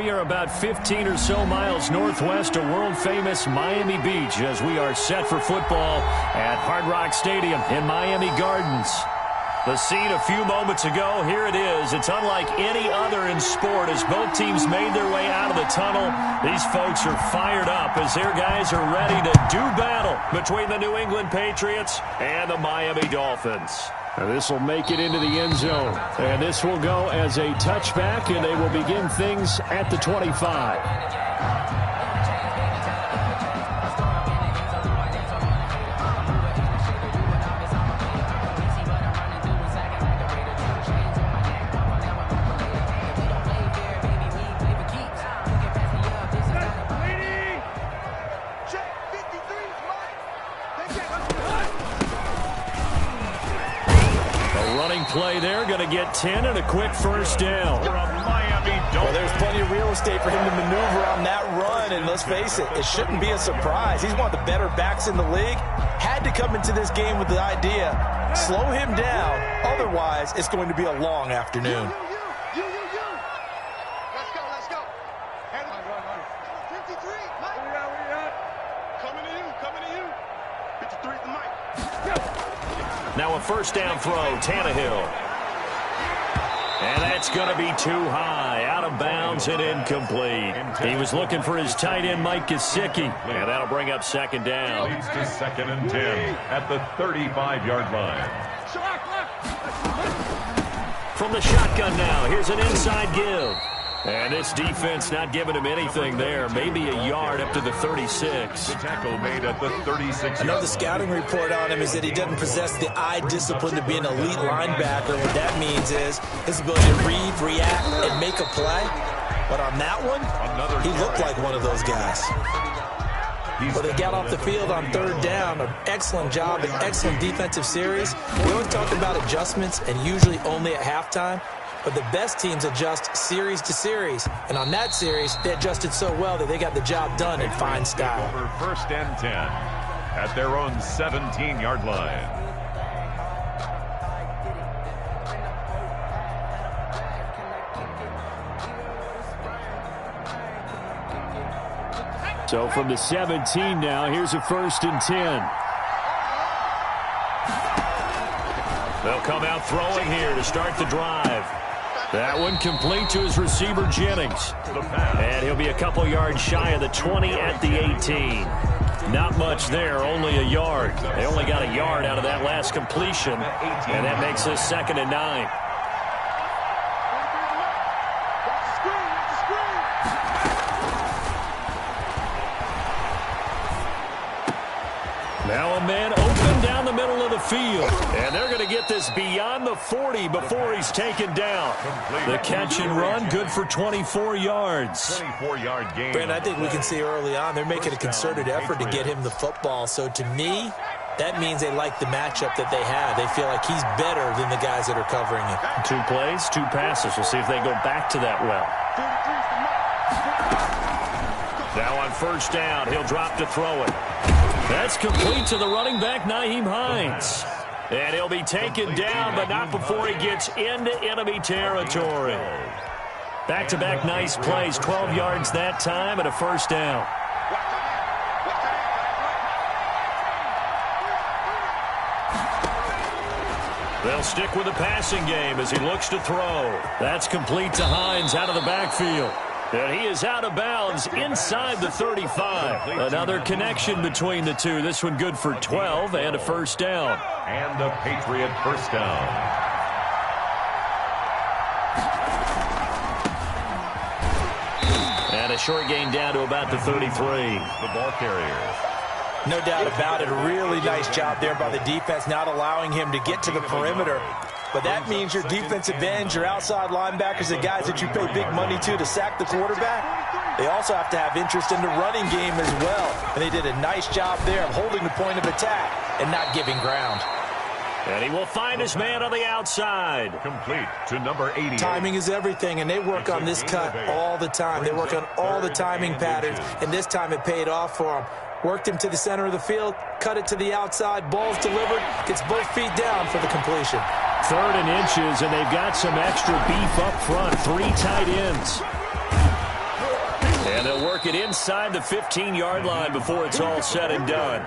we are about 15 or so miles northwest of world-famous Miami Beach as we are set for football at Hard Rock Stadium in Miami Gardens. The scene a few moments ago, here it is. It's unlike any other in sport as both teams made their way out of the tunnel. These folks are fired up as their guys are ready to do battle between the New England Patriots and the Miami Dolphins. Now this will make it into the end zone. And this will go as a touchback, and they will begin things at the 25. Play there, going to get 10 and a quick first down. Well, there's plenty of real estate for him to maneuver on that run, and let's face it, it shouldn't be a surprise. He's one of the better backs in the league. Had to come into this game with the idea, slow him down, otherwise it's going to be a long afternoon. Let's go. 53, Mike. Coming to you. 53 to Mike. Now a first down throw, Tannehill. And that's going to be too high, out of bounds and incomplete. He was looking for his tight end, Mike Gesicki, and that'll bring up second down. Leads to 2nd and 10 at the 35-yard line. From the shotgun now, here's an inside give. And this defense not giving him anything there. Maybe a yard up to the 36. The tackle made at the 36. I know the scouting report on him is that he doesn't possess the eye discipline to be an elite linebacker. What that means is his ability to read, react, and make a play. But on that one, he looked like one of those guys. Well, they got off the field on third down. An excellent job, an excellent defensive series. We always talk about adjustments, and usually only at halftime. But the best teams adjust series to series. And on that series, they adjusted so well that they got the job done in fine style. Over 1st and 10 at their own 17-yard line. So from the 17 now, here's a 1st and 10. They'll come out throwing here to start the drive. That one complete to his receiver, Jennings. And he'll be a couple yards shy of the 20 at the 18. Not much there, only a yard. They only got a yard out of that last completion. And that makes this 2nd and 9. Now a man open down the middle of the field. And they're going to get this beyond the 40 before he's taken down. The catch and run, good for 24 yards. 24-yard gain. Brent, I think we can see early on they're making a concerted effort to get him the football. So to me, that means they like the matchup that they have. They feel like he's better than the guys that are covering him. 2 plays, 2 passes. We'll see if they go back to that well. Now on first down, he'll drop to throw it. That's complete to the running back, Nyheim Hines. And he'll be taken down, but not before he gets into enemy territory. Back-to-back nice plays, 12 yards that time and a first down. They'll stick with the passing game as he looks to throw. That's complete to Hines out of the backfield. And he is out of bounds inside the 35. Another connection between the two. This one good for 12 and a first down. And a Patriot first down. And a short gain down to about the 33. The ball carrier. No doubt about it. A really nice job there by the defense, not allowing him to get to the perimeter. But that means your defensive ends, your outside linebackers, the guys that you pay big money to sack the quarterback, they also have to have interest in the running game as well. And they did a nice job there of holding the point of attack and not giving ground. And he will find his man on the outside. Complete to number 80. Timing is everything, and they work on this cut all the time. They work on all the timing patterns, and this time it paid off for them. Worked him to the center of the field, cut it to the outside, ball's delivered, gets both feet down for the completion. 3rd and inches, and they've got some extra beef up front. 3 tight ends. And they'll work it inside the 15-yard line before it's all said and done.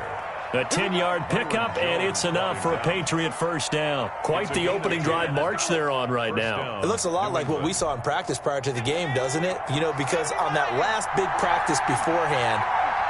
A 10-yard pickup, and it's enough for a Patriot first down. Quite the opening drive march they're on right now. It looks a lot like what we saw in practice prior to the game, doesn't it? You know, because on that last big practice beforehand,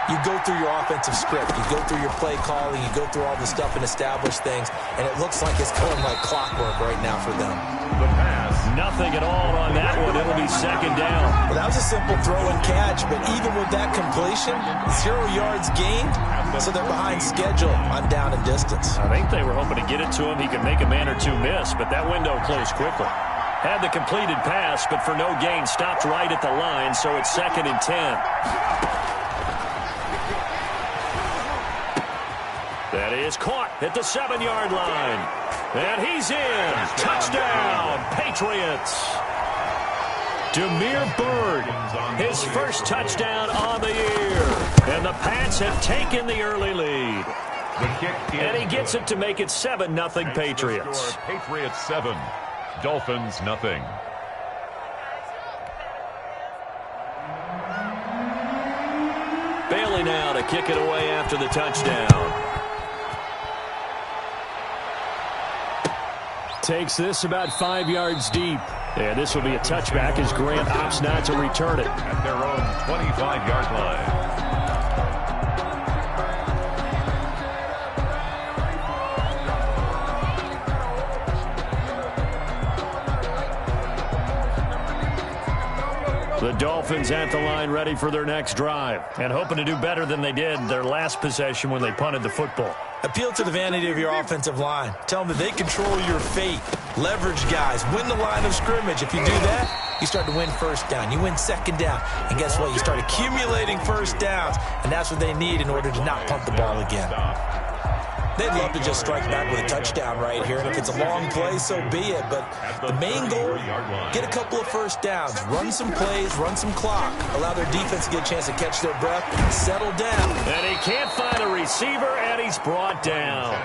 you go through your offensive script. You go through your play calling. You go through all the stuff and establish things. And it looks like it's going like clockwork right now for them. The pass. Nothing at all on that one. It'll be second down. Well, that was a simple throw and catch. But even with that completion, 0 yards gained. So they're behind schedule on down and distance. I think they were hoping to get it to him. He could make a man or two miss. But that window closed quickly. Had the completed pass, but for no gain, stopped right at the line. So it's 2nd and 10. That is caught at the 7-yard line. And he's in. Touchdown, Patriots. Demir Bird, his first touchdown on the year. And the Pats have taken the early lead. And he gets it to make it 7-0 Patriots. Patriots 7, Dolphins nothing. Bailey now to kick it away after the touchdown. Takes this about 5 yards deep. And this will be a touchback as Grant opts not to return it. At their own 25-yard line. The Dolphins at the line ready for their next drive and hoping to do better than they did their last possession when they punted the football. Appeal to the vanity of your offensive line. Tell them that they control your fate. Leverage guys. Win the line of scrimmage. If you do that, you start to win first down. You win second down. And guess what? You start accumulating first downs. And that's what they need in order to not punt the ball again. They'd love to just strike back with a touchdown right here. And if it's a long play, so be it. But the main goal, get a couple of first downs. Run some plays, run some clock. Allow their defense to get a chance to catch their breath. Settle down. And he can't find a receiver, and he's brought down.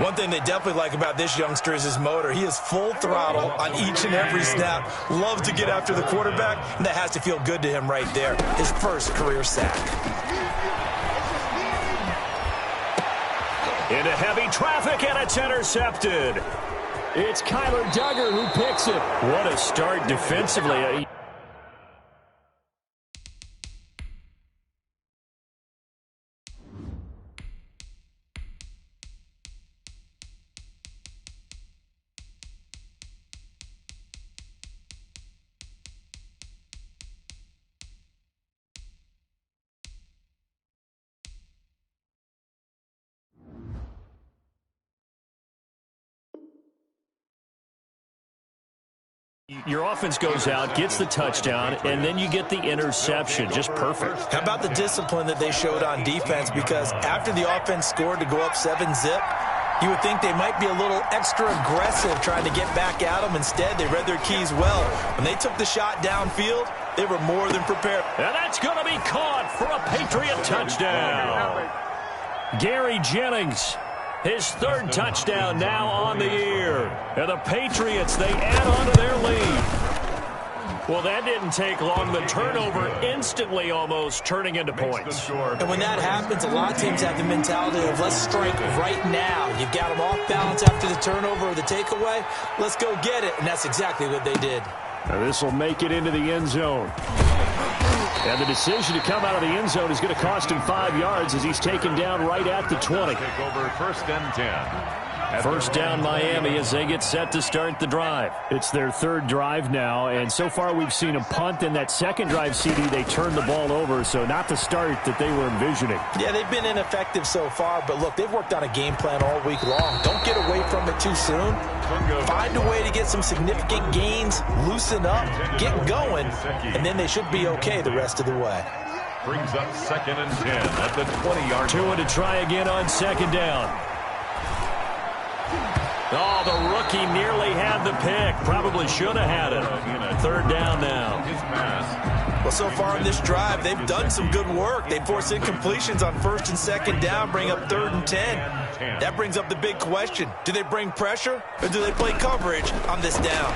One thing they definitely like about this youngster is his motor. He is full throttle on each and every snap. Loves to get after the quarterback, and that has to feel good to him right there. His first career sack. Into heavy traffic, and it's intercepted. It's Kyler Duggar who picks it. What a start defensively. Your offense goes out, gets the touchdown, and then you get the interception. Just perfect. How about the discipline that they showed on defense? Because after the offense scored to go up 7-zip, you would think they might be a little extra aggressive trying to get back at them. Instead, they read their keys well. When they took the shot downfield, they were more than prepared. And that's going to be caught for a Patriot touchdown. Gary Jennings, his third touchdown now on the year. And the Patriots, they add on to their lead. Well, that didn't take long. The turnover instantly almost turning into points. And when that happens, a lot of teams have the mentality of let's strike right now. You've got them off balance after the turnover or the takeaway. Let's go get it. And that's exactly what they did. Now this will make it into the end zone. And the decision to come out of the end zone is going to cost him 5 yards as he's taken down right at the 20. Take over 1st and 10. First down Miami as they get set to start the drive. It's their third drive now, and so far we've seen a punt. In that second drive, CD, they turned the ball over, so not the start that they were envisioning. Yeah, they've been ineffective so far, but look, they've worked on a game plan all week long. Don't get away from it too soon. Find a way to get some significant gains, loosen up, get going, and then they should be okay the rest of the way. Brings up 2nd and 10 at the 20-yard line. Tua to try again on second down. Oh, the rookie nearly had the pick. Probably should have had it. Third down now. Well, so far in this drive, they've done some good work. They forced incompletions on 1st and 2nd down, bring up 3rd and 10. That brings up the big question. Do they bring pressure or do they play coverage on this down?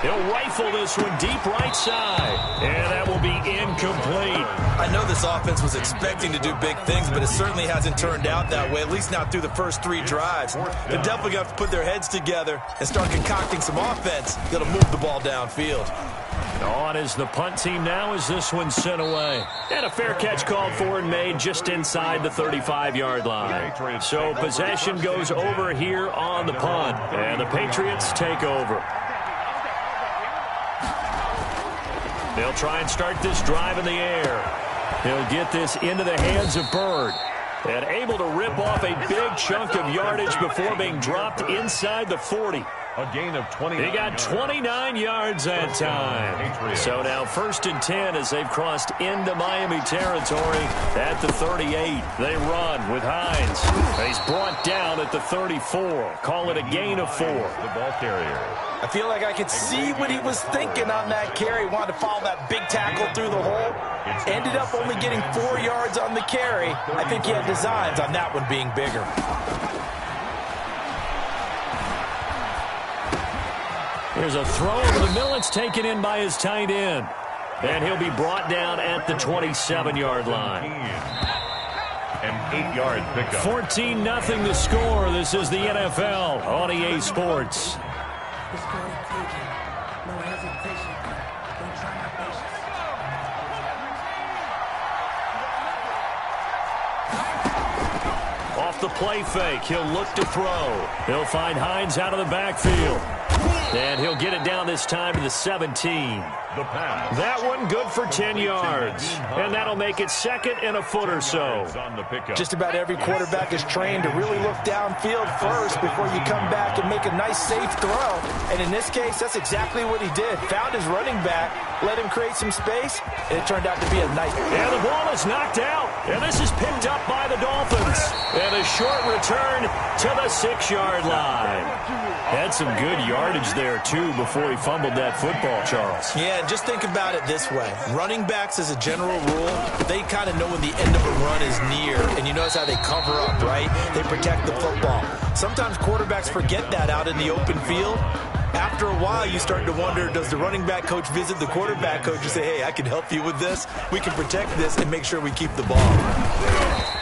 He'll rifle this one deep right side. And that will be incomplete. I know this offense was expecting to do big things, but it certainly hasn't turned out that way, at least not through the first 3 drives. They're definitely going to have to put their heads together and start concocting some offense that'll move the ball downfield. On is the punt team now as this one's sent away. And a fair catch called for and made just inside the 35-yard line. So possession goes over here on the punt. And the Patriots take over. They'll try and start this drive in the air. He'll get this into the hands of Bird. And able to rip off a big chunk of yardage before being dropped inside the 40. A gain of 29. He got 29 yards that time. So now 1st and 10 as they've crossed into Miami territory at the 38. They run with Hines. He's brought down at the 34. Call it a gain of 4. The ball carrier. I feel like I could see what he was thinking on that carry. Wanted to follow that big tackle through the hole. Ended up only getting 4 yards on the carry. I think he had designs on that one being bigger. Here's a throw over the middle. It's taken in by his tight end. And he'll be brought down at the 27-yard line. An 8-yard pickup. 14-0 the score. This is the NFL on EA Sports. Off the play fake, he'll look to throw. He'll find Hines out of the backfield. And he'll get it down this time to the 17. The pass. That one good for 10 yards. And that'll make it 2nd and a foot or so. Just about every quarterback is trained to really look downfield first before you come back and make a nice, safe throw. And in this case, that's exactly what he did. Found his running back, let him create some space, and it turned out to be a nice. And the ball is knocked out. And this is picked up by the Dolphins. And a short return to the 6-yard line. Had some good yardage there, too, before he fumbled that football, Charles. Yeah, just think about it this way. Running backs, as a general rule, they kind of know when the end of a run is near. And you notice how they cover up, right? They protect the football. Sometimes quarterbacks forget that out in the open field. After a while, you start to wonder, does the running back coach visit the quarterback coach and say, hey, I can help you with this. We can protect this and make sure we keep the ball.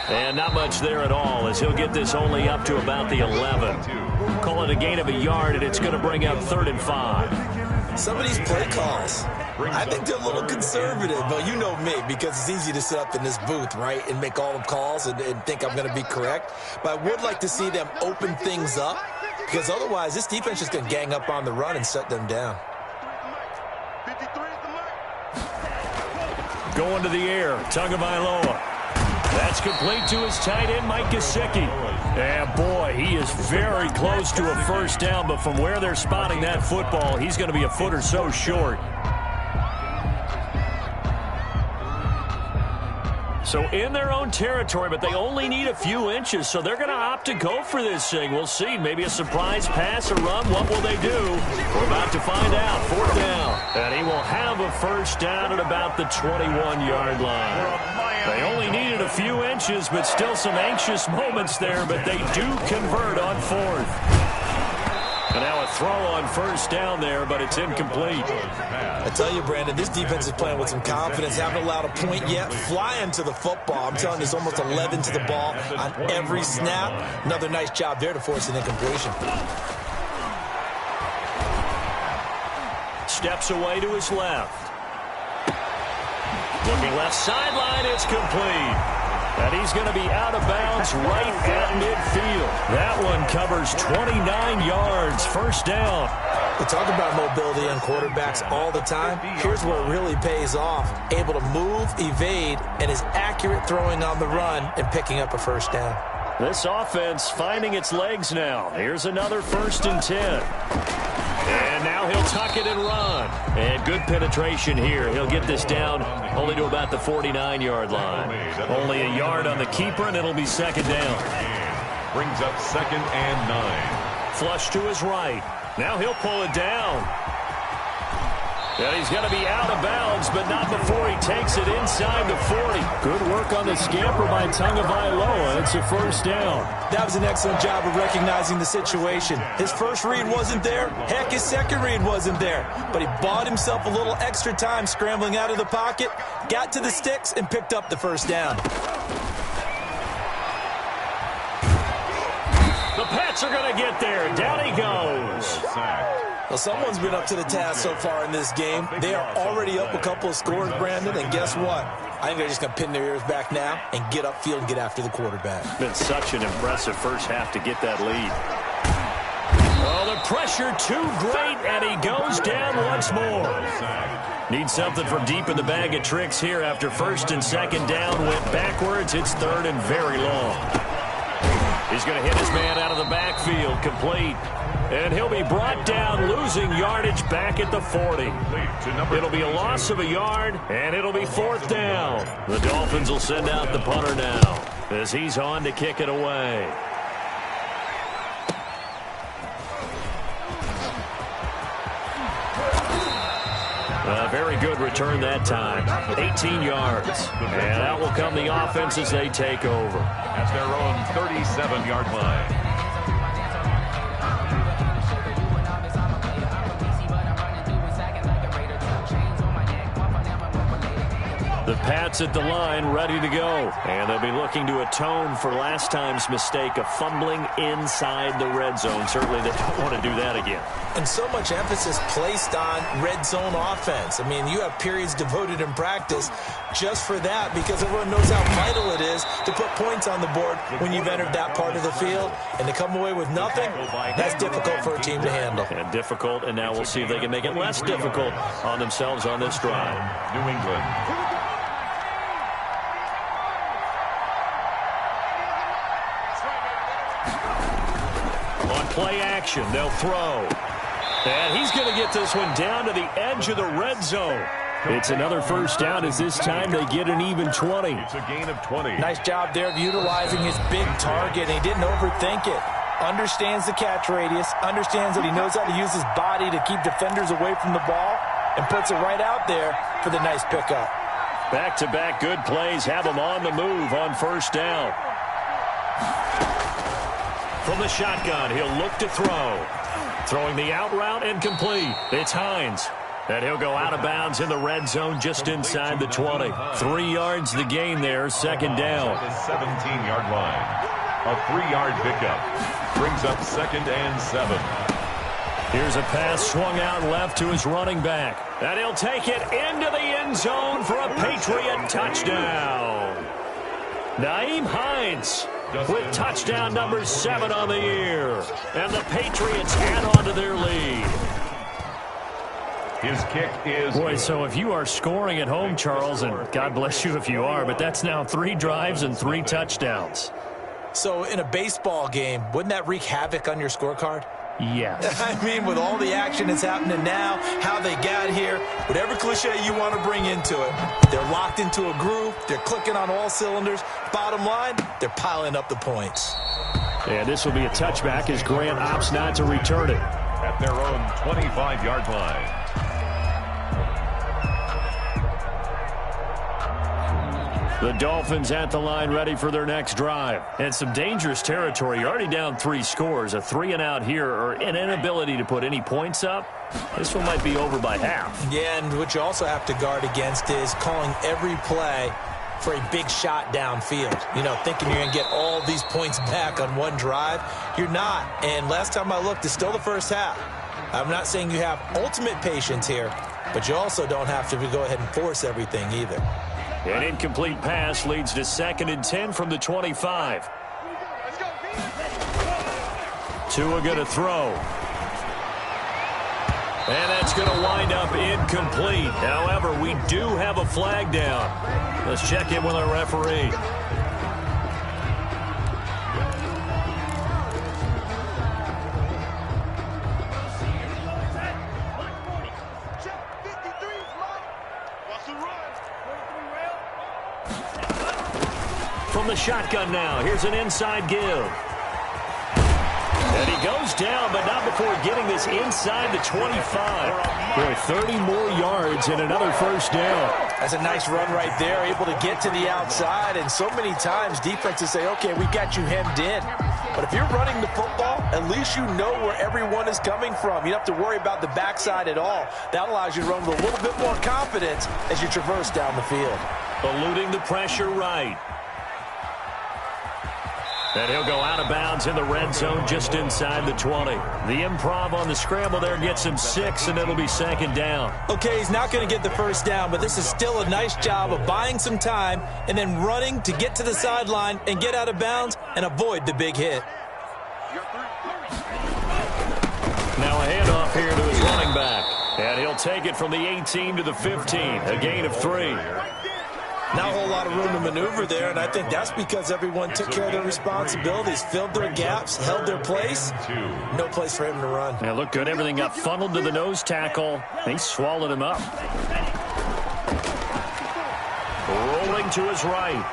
And not much there at all, as he'll get this only up to about the 11. Call it a gain of a yard, and it's going to bring up 3rd and 5. Some of these play calls, I think they're a little conservative, but you know me, because it's easy to sit up in this booth, right, and make all the calls and think I'm going to be correct. But I would like to see them open things up, because otherwise this defense is going to gang up on the run and shut them down. Going to the air, Tagovailoa. That's complete to his tight end, Mike Gesicki. And boy, he is very close to a first down, but from where they're spotting that football, he's going to be a foot or so short. So in their own territory, but they only need a few inches, so they're going to opt to go for this thing. We'll see. Maybe a surprise pass or run. What will they do? We're about to find out. 4th down. And he will have a first down at about the 21-yard line. They only needed a few inches, but still some anxious moments there, but they do convert on 4th. And now a throw on first down there, but it's incomplete. I tell you, Brandon, this defense is playing with some confidence. Haven't allowed a point yet. Flying to the football. I'm telling you, it's almost 11 to the ball on every snap. Another nice job there to force an incompletion. Steps away to his left. Looking left sideline, it's complete. And he's going to be out of bounds right at midfield. That one covers 29 yards. First down. We talk about mobility on quarterbacks all the time. Here's where it really pays off. Able to move, evade, and is accurate throwing on the run and picking up a first down. This offense finding its legs now. Here's another 1st and 10. And now he'll tuck it and run. And good penetration here. He'll get this down only to about the 49-yard line. Only a yard on the keeper, and it'll be 2nd down. Brings up 2nd and 9. Flush to his right. Now he'll pull it down. And he's going to be out of bounds, but not before he takes it inside the 40. Good work on the scamper by Tagovailoa. It's a first down. That was an excellent job of recognizing the situation. His first read wasn't there. Heck, his second read wasn't there. But he bought himself a little extra time scrambling out of the pocket, got to the sticks, and picked up the first down. The Pats are going to get there. Down he goes. Well, someone's been up to the task so far in this game. They are already up a couple of scores, Brandon, and guess what? I think they're just going to pin their ears back now and get upfield and get after the quarterback. Been such an impressive first half to get that lead. Oh, the pressure too great, and he goes down once more. Needs something from deep in the bag of tricks here after first and second down. Went backwards. It's third and very long. He's going to hit his man out of the backfield, complete. And he'll be brought down, losing yardage back at the 40. It'll be a loss of a yard, and it'll be fourth down. The Dolphins will send out the punter now as he's on to kick it away. A very good return that time. 18 yards. And out will come the offense as they take over. At their own 37-yard line. The Pats at the line, ready to go. And they'll be looking to atone for last time's mistake of fumbling inside the red zone. Certainly they don't want to do that again. And so much emphasis placed on red zone offense. I mean, you have periods devoted in practice just for that because everyone knows how vital it is to put points on the board when you've entered that part of the field. And to come away with nothing, that's difficult for a team to handle. And difficult, and now we'll see if they can make it less difficult on themselves on this drive. New England. Play action, they'll throw. And he's going to get this one down to the edge of the red zone. It's another first down as this time they get an even 20. It's a gain of 20. Nice job there of utilizing his big target. He didn't overthink it. Understands the catch radius, understands that he knows how to use his body to keep defenders away from the ball, and puts it right out there for the nice pickup. Back-to-back good plays have him on the move on first down. From the shotgun, he'll look to throw. Throwing the out route and complete. It's Hines. And he'll go out of bounds in the red zone just inside the 20. 3 yards the gain there, second down. The 17-yard line. A 3-yard pickup. Brings up second and 7. Here's a pass swung out left to his running back. And he'll take it into the end zone for a Patriot touchdown. Nyheim Hines with touchdown number 7 on the year. And the Patriots add on to their lead. His kick is... Boy, so if you are scoring at home, Charles, and God bless you if you are, but that's now 3 drives and 3 touchdowns. So in a baseball game, wouldn't that wreak havoc on your scorecard? Yes. I mean, with all the action that's happening now, how they got here, whatever cliche you want to bring into it, they're locked into a groove, they're clicking on all cylinders. Bottom line, they're piling up the points. And this will be a touchback as Grant opts not to return it. At their own 25-yard line. The Dolphins at the line ready for their next drive. And some dangerous territory. You're already down 3 scores. A 3-and-out here or an inability to put any points up. This one might be over by half. Yeah, and what you also have to guard against is calling every play for a big shot downfield. You know, thinking you're going to get all these points back on one drive. You're not. And last time I looked, it's still the first half. I'm not saying you have ultimate patience here, but you also don't have to go ahead and force everything either. An incomplete pass leads to second and 10 from the 25. Tua going to throw. And that's going to wind up incomplete. However, we do have a flag down. Let's check in with our referee. From the shotgun now, here's an inside give. And he goes down, but not before getting this inside the 25. Boy, 30 more yards and another first down. That's a nice run right there, able to get to the outside. And so many times defenses say, okay, we got you hemmed in. But if you're running the football, at least you know where everyone is coming from. You don't have to worry about the backside at all. That allows you to run with a little bit more confidence as you traverse down the field. Eluding the pressure right. And he'll go out of bounds in the red zone just inside the 20. The improv on the scramble there gets him 6, and it'll be second down. Okay, he's not going to get the first down, but this is still a nice job of buying some time and then running to get to the sideline and get out of bounds and avoid the big hit. Now a handoff here to his running back. And he'll take it from the 18 to the 15, a gain of 3. Not a whole lot of room to maneuver there, and I think that's because everyone took care of their responsibilities, filled their gaps, held their place. No place for him to run. Yeah, look good. Everything got funneled to the nose tackle. He swallowed him up. Rolling to his right.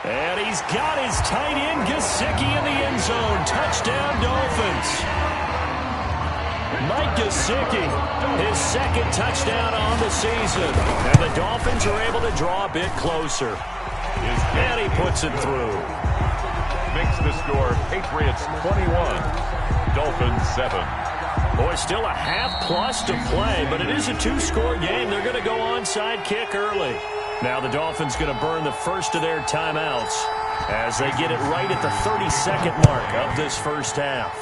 And he's got his tight end, Gesicki, in the end zone. Touchdown, Dolphins. Mike Gesicki, his second touchdown on the season. And the Dolphins are able to draw a bit closer. And he puts it through. Makes the score Patriots 21, Dolphins 7. Boy, still a half-plus to play, but it is a 2-score game. They're going to go onside kick early. Now the Dolphins going to burn the first of their timeouts as they get it right at the 32nd mark of this first half.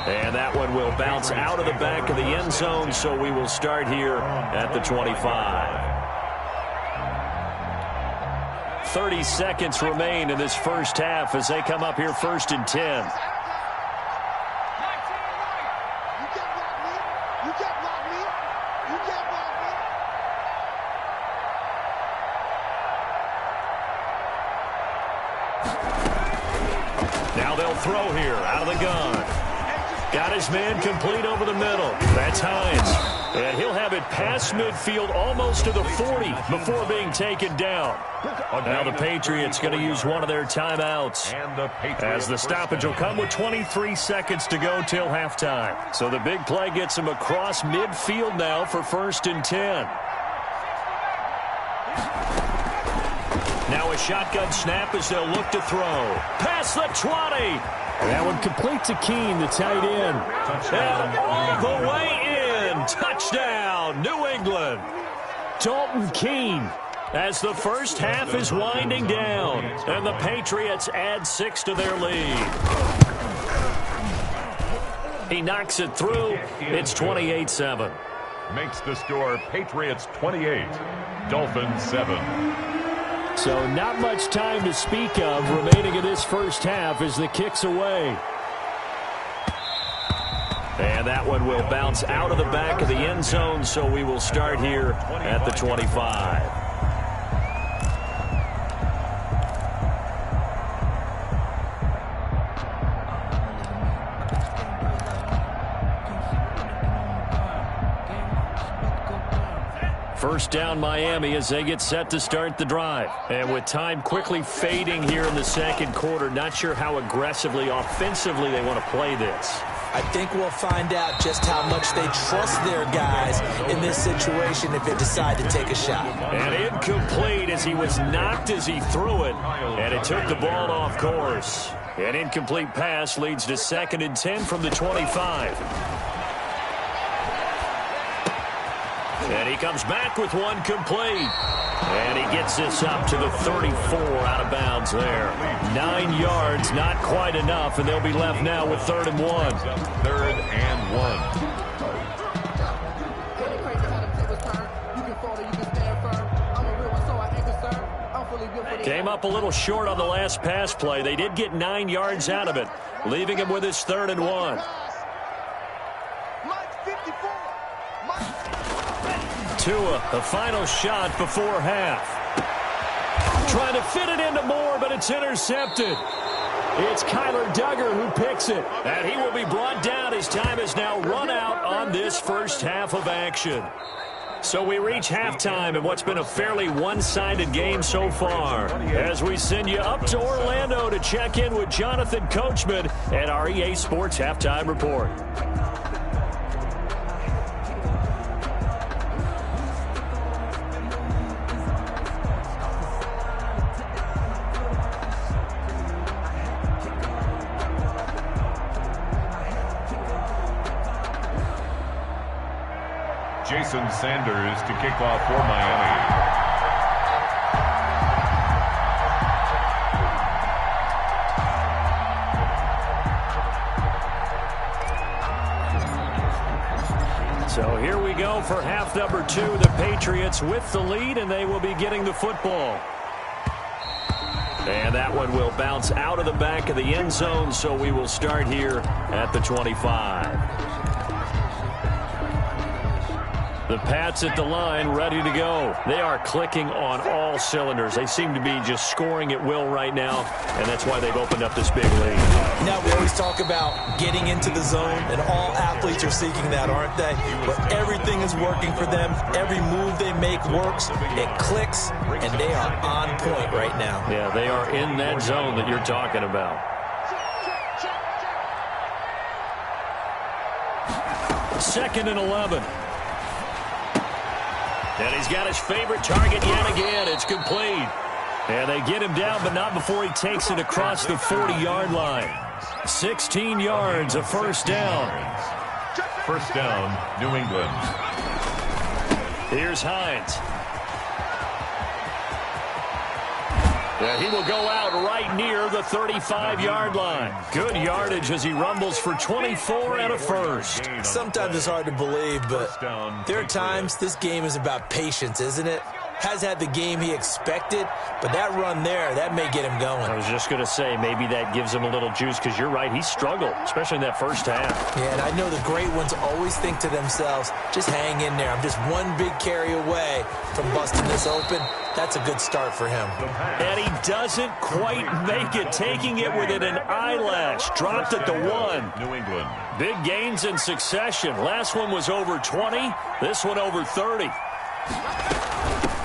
And that one will bounce out of the back of the end zone, so we will start here at the 25. 30 seconds remain in this first half as they come up here first and 10. Now they'll throw here out of the gun. Got his man complete over the middle. That's Hines. And he'll have it past midfield almost to the 40 before being taken down. Now the Patriots going to use one of their timeouts. As the stoppage will come with 23 seconds to go till halftime. So the big play gets him across midfield now for first and 10. Now a shotgun snap as they'll look to throw. Past the 20. And that one complete to Keene, the tight end. And all the way in. Touchdown, New England. Dalton Keene as the first half is winding down. And the Patriots add 6 to their lead. He knocks it through. It's 28-7. Makes the score Patriots 28, Dolphins 7. So not much time to speak of remaining in this first half as the kick's away. And that one will bounce out of the back of the end zone, so we will start here at the 25. First down Miami as they get set to start the drive. And with time quickly fading here in the second quarter, not sure how aggressively, offensively they want to play this. I think we'll find out just how much they trust their guys in this situation if they decide to take a shot. And incomplete as he was knocked as he threw it. And it took the ball off course. An incomplete pass leads to second and 10 from the 25. And he comes back with one complete. And he gets this up to the 34 out of bounds there. 9 yards, not quite enough, and they'll be left now with 3rd and 1. 3rd and 1. Came up a little short on the last pass play. They did get 9 yards out of it, leaving him with his 3rd and 1. Tua, the final shot before half. Trying to fit it into Moore, but it's intercepted. It's Kyler Duggar who picks it. And he will be brought down as time is now run out on this first half of action. So we reach halftime in what's been a fairly one-sided game so far. As we send you up to Orlando to check in with Jonathan Coachman at our EA Sports Halftime Report. Jason Sanders to kick off for Miami. So here we go for half number 2. The Patriots with the lead, and they will be getting the football. And that one will bounce out of the back of the end zone, so we will start here at the 25. The Pats at the line, ready to go. They are clicking on all cylinders. They seem to be just scoring at will right now, and that's why they've opened up this big lead. Now, we always talk about getting into the zone, and all athletes are seeking that, aren't they? Where everything is working for them. Every move they make works. It clicks, and they are on point right now. Yeah, they are in that zone that you're talking about. Second and 11. And he's got his favorite target yet again. It's complete. And they get him down, but not before he takes it across the 40-yard line. 16 yards, a first down. First down, New England. Here's Hines. And he will go out right near the 35-yard line. Good yardage as he rumbles for 24 and a first. Sometimes it's hard to believe, but there are times this game is about patience, isn't it? Has had the game he expected, but that run there, that may get him going. I was just going to say, maybe that gives him a little juice, because you're right, he struggled, especially in that first half. Yeah, and I know the great ones always think to themselves, just hang in there. I'm just one big carry away from busting this open. That's a good start for him. And he doesn't quite make it, taking it within an eyelash. Dropped at the 1. New England. Big gains in succession. Last one was over 20. This one over 30.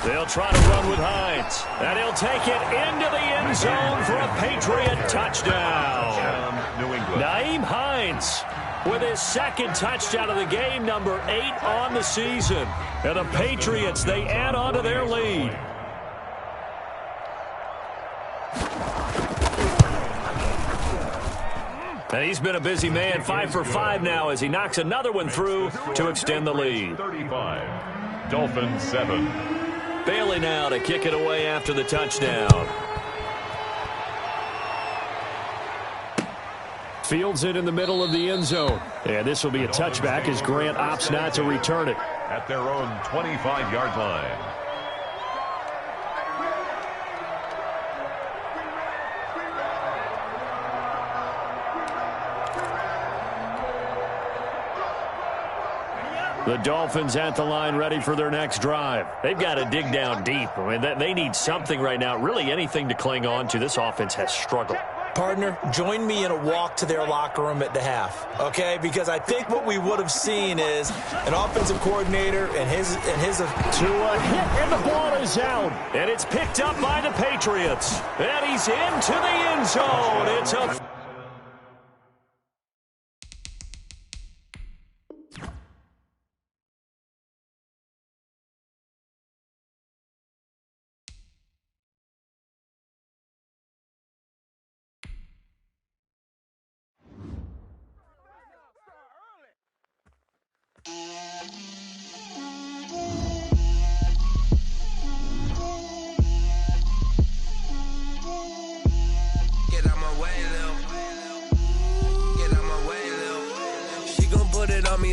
They'll try to run with Hines. And he'll take it into the end zone for a Patriot touchdown. New England. Nyheim Hines with his second touchdown of the game, number 8 on the season. And the Patriots, they add on to their lead. And he's been a busy man, 5 for 5 now as he knocks another one through to extend the lead. 35. Dolphins 7. Bailey now to kick it away after the touchdown. Fields it in the middle of the end zone. And this will be a touchback as Grant opts not to return it. At their own 25-yard line. The Dolphins at the line ready for their next drive. They've got to dig down deep. I mean, they need something right now, really anything to cling on to. This offense has struggled. Partner, join me in a walk to their locker room at the half, okay? Because I think what we would have seen is an offensive coordinator and his to a hit, and the ball is out. And it's picked up by the Patriots. And he's into the end zone. It's a...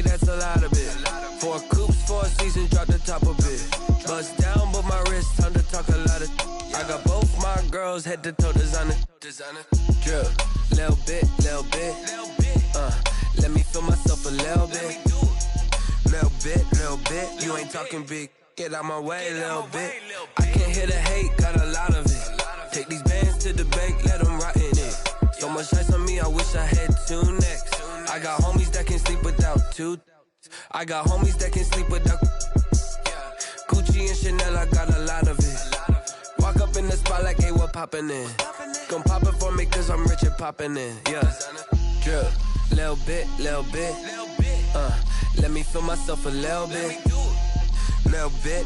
That's a lot of it. 4 coops, 4 seasons, drop the top of it. Bust down, but my wrist, time to talk a lot of. I got both my girls, head to toe designer. Drip, little bit. Let me feel myself a little bit. Little bit. You ain't talking big. Get out my way, little bit. I can't hear the hate, got a lot of it. Take these bands to the bank, let them rot in it. So much ice on me, I wish I had 2 necks. I got homies that can sleep without 2. I got homies that can sleep without. lot of it. Walk up in the spot like, hey, what poppin' in? Gon' pop it for me cause I'm rich and poppin' in, yeah. Drip, little bit, let me feel myself a little bit. Little bit,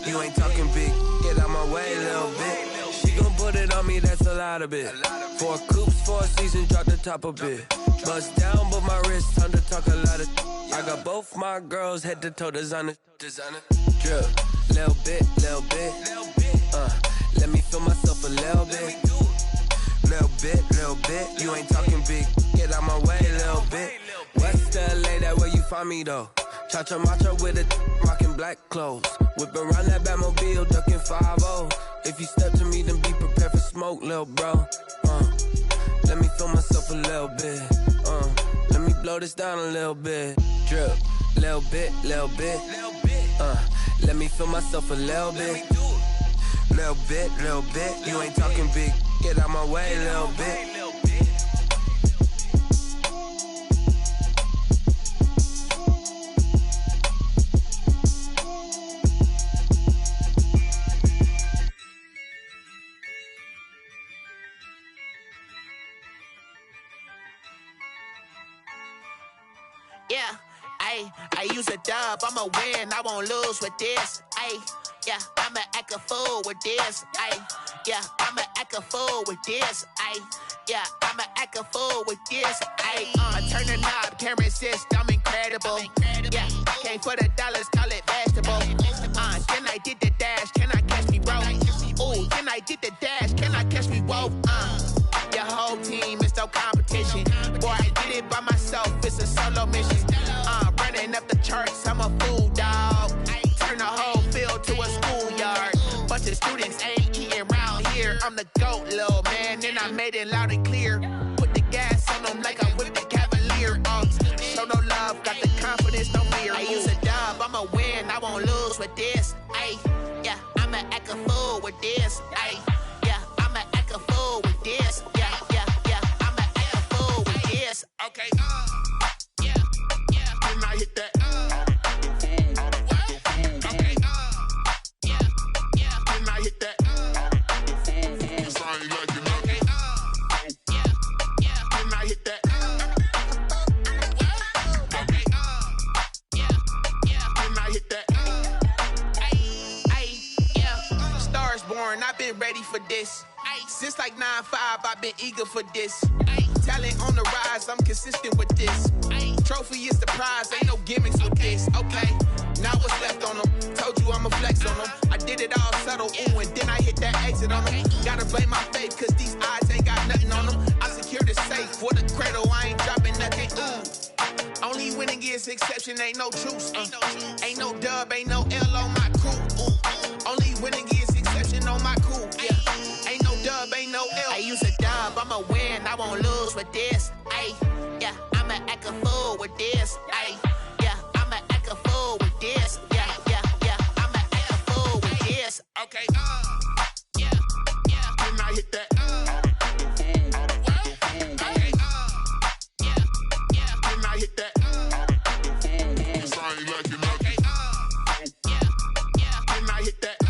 you ain't talking big. Get out my way, little bit. She gon' put it on me, that's a lot of it. 4 coops, 4 seasons, drop the top a bit. Bust down, but my wrist, time to talk a lot of. I got both my girls head to toe designer. Drip, little bit, let me feel myself a little bit. Little bit, you ain't talking big. Get out my way, little bit. West LA, that where you find me though. Cha-cha matcha with a rockin' black clothes. Whip around that Batmobile, ducking 5-0. If you step to me, then be prepared for smoke, lil' bro. Let me feel myself a little bit. Let me blow this down a little bit. Drip, little bit. Let me feel myself a little bit. Little bit, you ain't talking big. Get out my way, little bit. Yeah, I use a dub, I'ma win, I won't lose with this. Yeah, I'ma act a fool with this. Yeah, I'ma act a fool with this. Yeah, I'ma act a fool with this. I turn the knob, can't resist, I'm incredible. Yeah, came for the dollars, call it vegetable. Then I did the dash, can I catch me, bro? Ooh, then I did the dash, can I catch me, whoa? Your whole team is no competition. Boy, I did it by myself, it's a solo mission. Running up the charts, I'm a fool, dog. Turn the whole field to a schoolyard. Bunch of students ain't eating round here. I'm the GOAT, little man, and I made it loud and clear. Put the gas on them like I'm with the Cavalier. Show no love, got the confidence, no fear. I use a dub, I'ma win, I won't lose with this. Yeah, I'ma act a fool with this. Yeah, I'ma act a fool with this. Yeah, I'ma act a fool with this. Okay, yeah, then I hit that. I've been ready for this. Since like 9-5, I've been eager for this. Talent on the rise, I'm consistent with this. Trophy is the prize, ain't no gimmicks with this. Okay, now what's left on them? Told you I'ma flex on them. I did it all subtle, ooh, and then I hit that exit on them. Gotta blame my faith, cause these odds ain't got nothing on them. I secured the safe for the cradle, I ain't dropping nothing, ooh. Only winning is exception, ain't no truce. Ain't no dub, ain't no L on my crew. Only winning is exception on my crew. Yeah, ain't no dub, ain't no L. I use a dub, I'ma win, I won't lose with this. Yeah, I'ma act a fool with this. Yeah, I'ma act a fool with this. Yeah, I'ma act a fool with this. Okay, yeah, then I hit that. Okay, yeah, then I hit that. I ain't like it. Okay, yeah, then I hit that.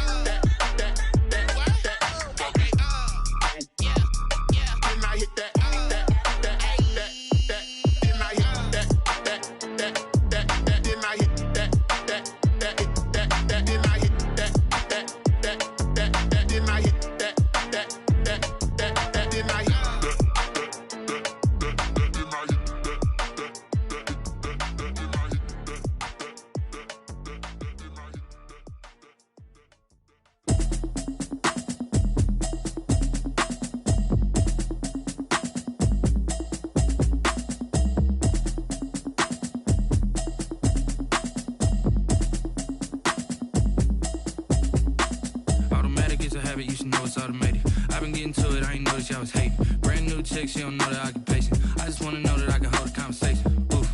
She don't know the occupation. I just wanna know that I can hold a conversation. Oof,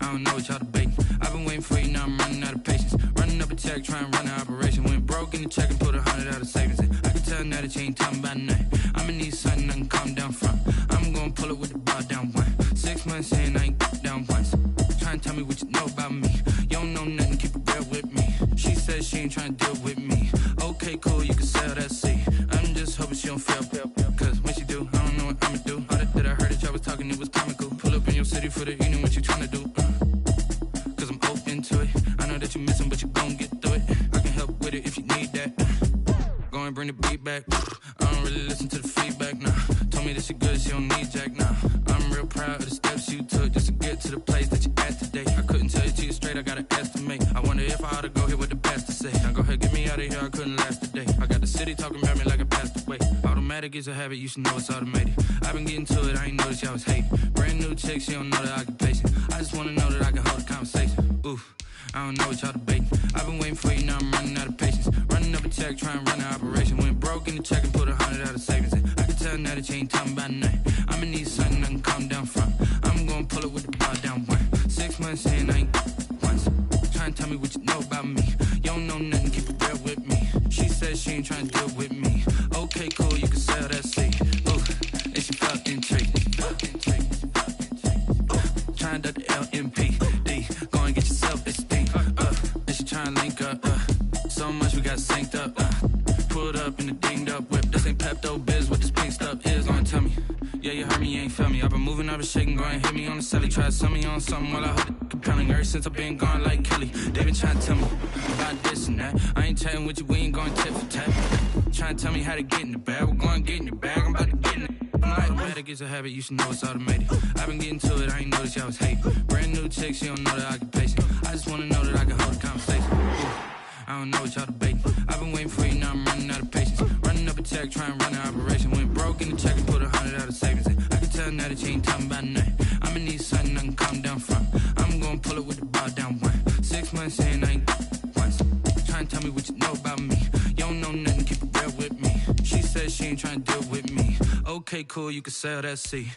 I don't know what y'all debating. I've been waiting for you, now I'm running out of patience. Running up a check, trying to run an operation. Went broke in the check and put 100 out of savings in. I can tell now that you ain't talking about nothing. I'ma need something I can calm down from. I'm gonna pull it with the bar down one. 6 months in, I ain't down once. Trying to tell me what you know about me. You don't know nothing, keep it real with me. She says she ain't trying to deal with me. Okay, cool. sail that sea. I'm just hoping she don't fail. Cause when she do, I don't know what I'ma do. All that I heard that y'all was talking, it was comical. Pull up in your city for the evening, what you tryna do? Cause I'm open to it. I know that you missing, but you gon' get through it. I can help with it if you need that. Go and bring the beat back. I don't really listen to the feedback, nah. Told me that she good, she don't need jack, nah. I'm real proud of the steps you took just to get to the place that you at today. I couldn't tell you to you straight, I gotta estimate. I wonder if I ought to go here with the best to say. Now go ahead, get me out of here, I couldn't last today. I got the city talking about me like I passed away. Automatic is a habit, you should know it's automated. I've been getting to it, I ain't noticed y'all was hating. Brand new chick, she don't know the occupation. I just wanna know that I can hold a conversation. Oof, I don't know what y'all debating. I've been waiting for you, now I'm running out of patience. Running up a check, trying to run an operation. Went broke in the check and put 100 out of savings in. I can tell now that you ain't talking about nothing. I'ma need something I can calm down from. I'm gonna pull it with the bar down one. 6 months in, I ain't once. Trying to tell me what you know about me. You don't know nothing, keep it real with me. She said she ain't trying to deal with me. Okay, cool, you can sell that seed. Ooh, and she felt intrigued. Trying to the LMPD. Go and get yourself this thing. And she trying to link up. So much we got synced up. Pulled up in the dinged up whip. This ain't Pepto Biz, what this pink stuff is. Gonna tell me. Yeah, you heard me, you ain't felt me. I've been moving, I've been shaking, go and hit me on the celly. Try to sell me on something while I hold it compelling. Ever since I've been gone like Kelly. They been trying to tell me about this and that. I ain't chatting with you, we ain't going tit for tat. Trying to tell me how to get in the bag. We're going to get in the bag, I'm about to get in it. Automatic is a habit, you should know it's automated. I've been getting to it, I ain't noticed y'all was hating. Brand new chick, she don't know the occupation. I just wanna know that I can hold a conversation. Ooh, I don't know what y'all debating. I've been waiting for you, now I'm running out of patience. Running up a check, trying to run an operation. Went broke in the check and put 100 out of savings in. I can tell now that you ain't talking about nothing. I'ma need something I can calm down from. I'm gonna pull it with the bar down one. 6 months in, I ain't once. Trying to tell me what you know about me. You don't know nothing, keep it real with me. She said she ain't trying to deal with me. Okay, cool, you can sell that seed.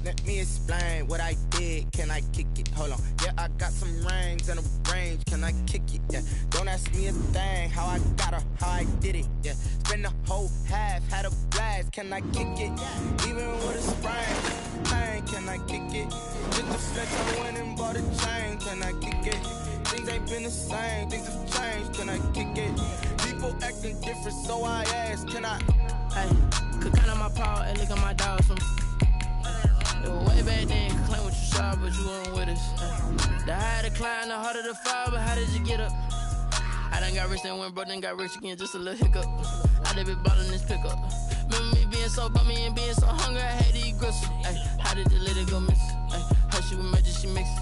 Let me explain what I did. Can I kick it? Hold on. Yeah, I got some rings and a range. Can I kick it? Yeah. Don't ask me a thing. How I got her, how I did it. Yeah. Spend the whole half, had a blast. Can I kick it? Even with a sprain. Pain, can I kick it? Just a flex, I went and bought a chain. Can I kick it? Things ain't been the same. Things have changed. Can I kick it? People acting different, so I asked. Can I? Hey, could count on my power and look at my dogs from. It was way back then, could claim what you saw, but you weren't with us. The higher the climb, the harder the fall, but how did you get up? I done got rich and went broke, then got rich again, just a little hiccup. I done been ballin' this pickup. Remember me being so bummy and being so hungry, I had to eat gristle. Ay, how did the lady go miss? Ay, her she was magic, she mixed.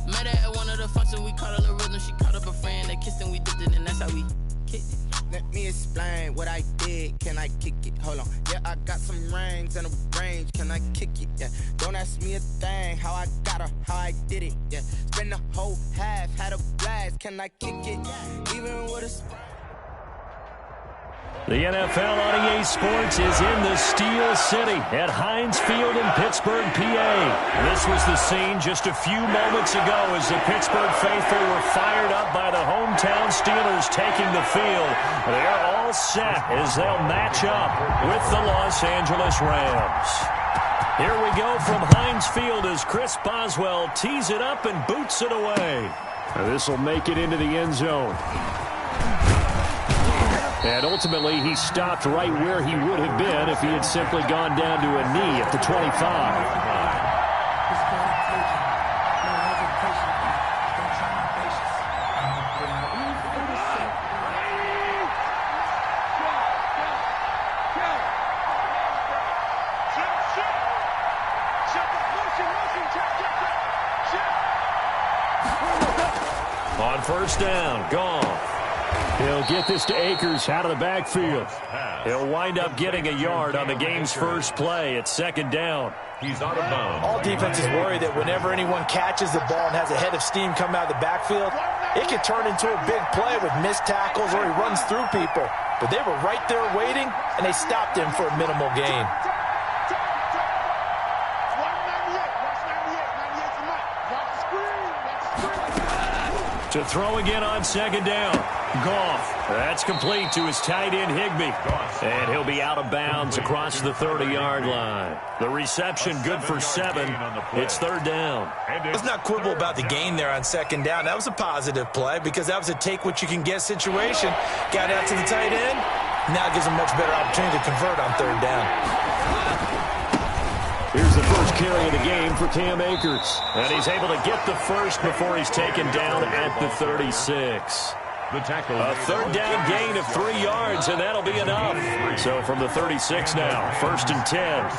Met her at one of the functions, we caught her little rhythm. She caught up a friend, they kissed and we dipped it, and that's how we kicked it. Let me explain what I did. Can I kick it? Hold on. Yeah, I got some rings and a range. Can I kick it? Yeah. Don't ask me a thing. How I got her, how I did it. Yeah. Spend the whole half, had a blast. Can I kick it? Even with a The NFL on EA Sports is in the Steel City at Heinz Field in Pittsburgh, PA. This was the scene just a few moments ago as the Pittsburgh faithful were fired up by the hometown Steelers taking the field. They're all set as they'll match up with the Los Angeles Rams. Here we go from Heinz Field as Chris Boswell tees it up and boots it away. This will make it into the end zone. And ultimately, he stopped right where he would have been if he had simply gone down to a knee at the 25. On first down, gone. He'll get this to Akers out of the backfield. He'll wind up getting a yard on the game's first play at second down. He's out of bounds. All defenses worry that whenever anyone catches the ball and has a head of steam come out of the backfield, it can turn into a big play with missed tackles or he runs through people. But they were right there waiting, and they stopped him for a minimal gain. To throw again on second down. Goff. That's complete to his tight end, Higbee. And he'll be out of bounds across the 30-yard line. The reception good for 7. It's third down. Let's not quibble about the gain there on second down. That was a positive play because that was a take-what-you-can-get situation. Got out to the tight end. Now it gives him much better opportunity to convert on third down. Here's the first carry of the game for Cam Akers. And he's able to get the first before he's taken down at the 36. A third down gain of 3 yards, and that'll be enough. So from the 36 now, first and 10.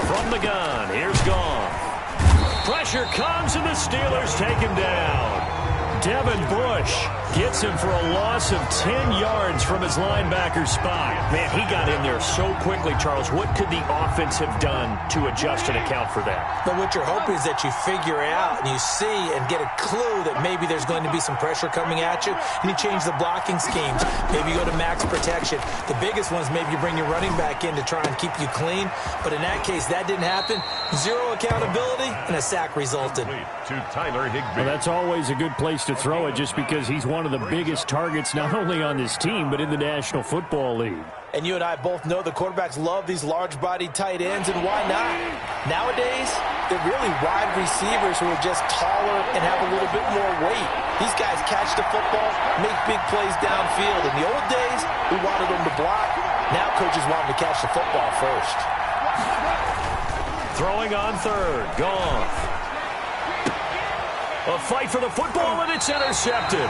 From the gun, here's Goff. Pressure comes, and the Steelers take him down. Devin Bush gets him for a loss of 10 yards from his linebacker spot. Man, he got in there so quickly, Charles. What could the offense have done to adjust and account for that? But what you're hoping is that you figure out and you see and get a clue that maybe there's going to be some pressure coming at you, and you change the blocking schemes. Maybe you go to max protection. The biggest one is maybe you bring your running back in to try and keep you clean. But in that case, that didn't happen. Zero accountability, and a sack resulted. To Tyler Higbee. Well, that's always a good place to throw it just because he's one of the biggest targets not only on this team but in the National Football League. And you and I both know the quarterbacks love these large-bodied tight ends, and why not? Nowadays, they're really wide receivers who are just taller and have a little bit more weight. These guys catch the football, make big plays downfield. In the old days, we wanted them to block. Now coaches want them to catch the football first. Throwing on third. Goff. A fight for the football, and it's intercepted.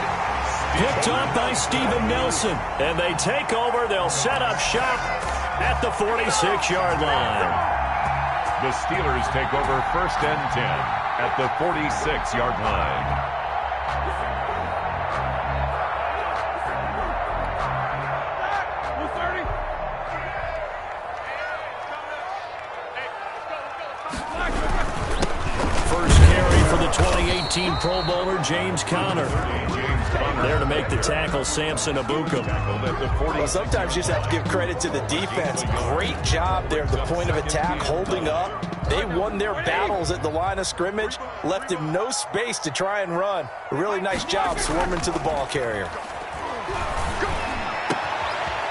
Picked up by Steven Nelson. And they take over. They'll set up shop at the 46-yard line. The Steelers take over first and 10 at the 46-yard line. First carry for the 2018 Pro Bowler, James Conner. There to make the tackle, Samson Ebukam. Well, sometimes you just have to give credit to the defense. Great job there at the point of attack, holding up. They won their battles at the line of scrimmage, left him no space to try and run. A really nice job swarming to the ball carrier.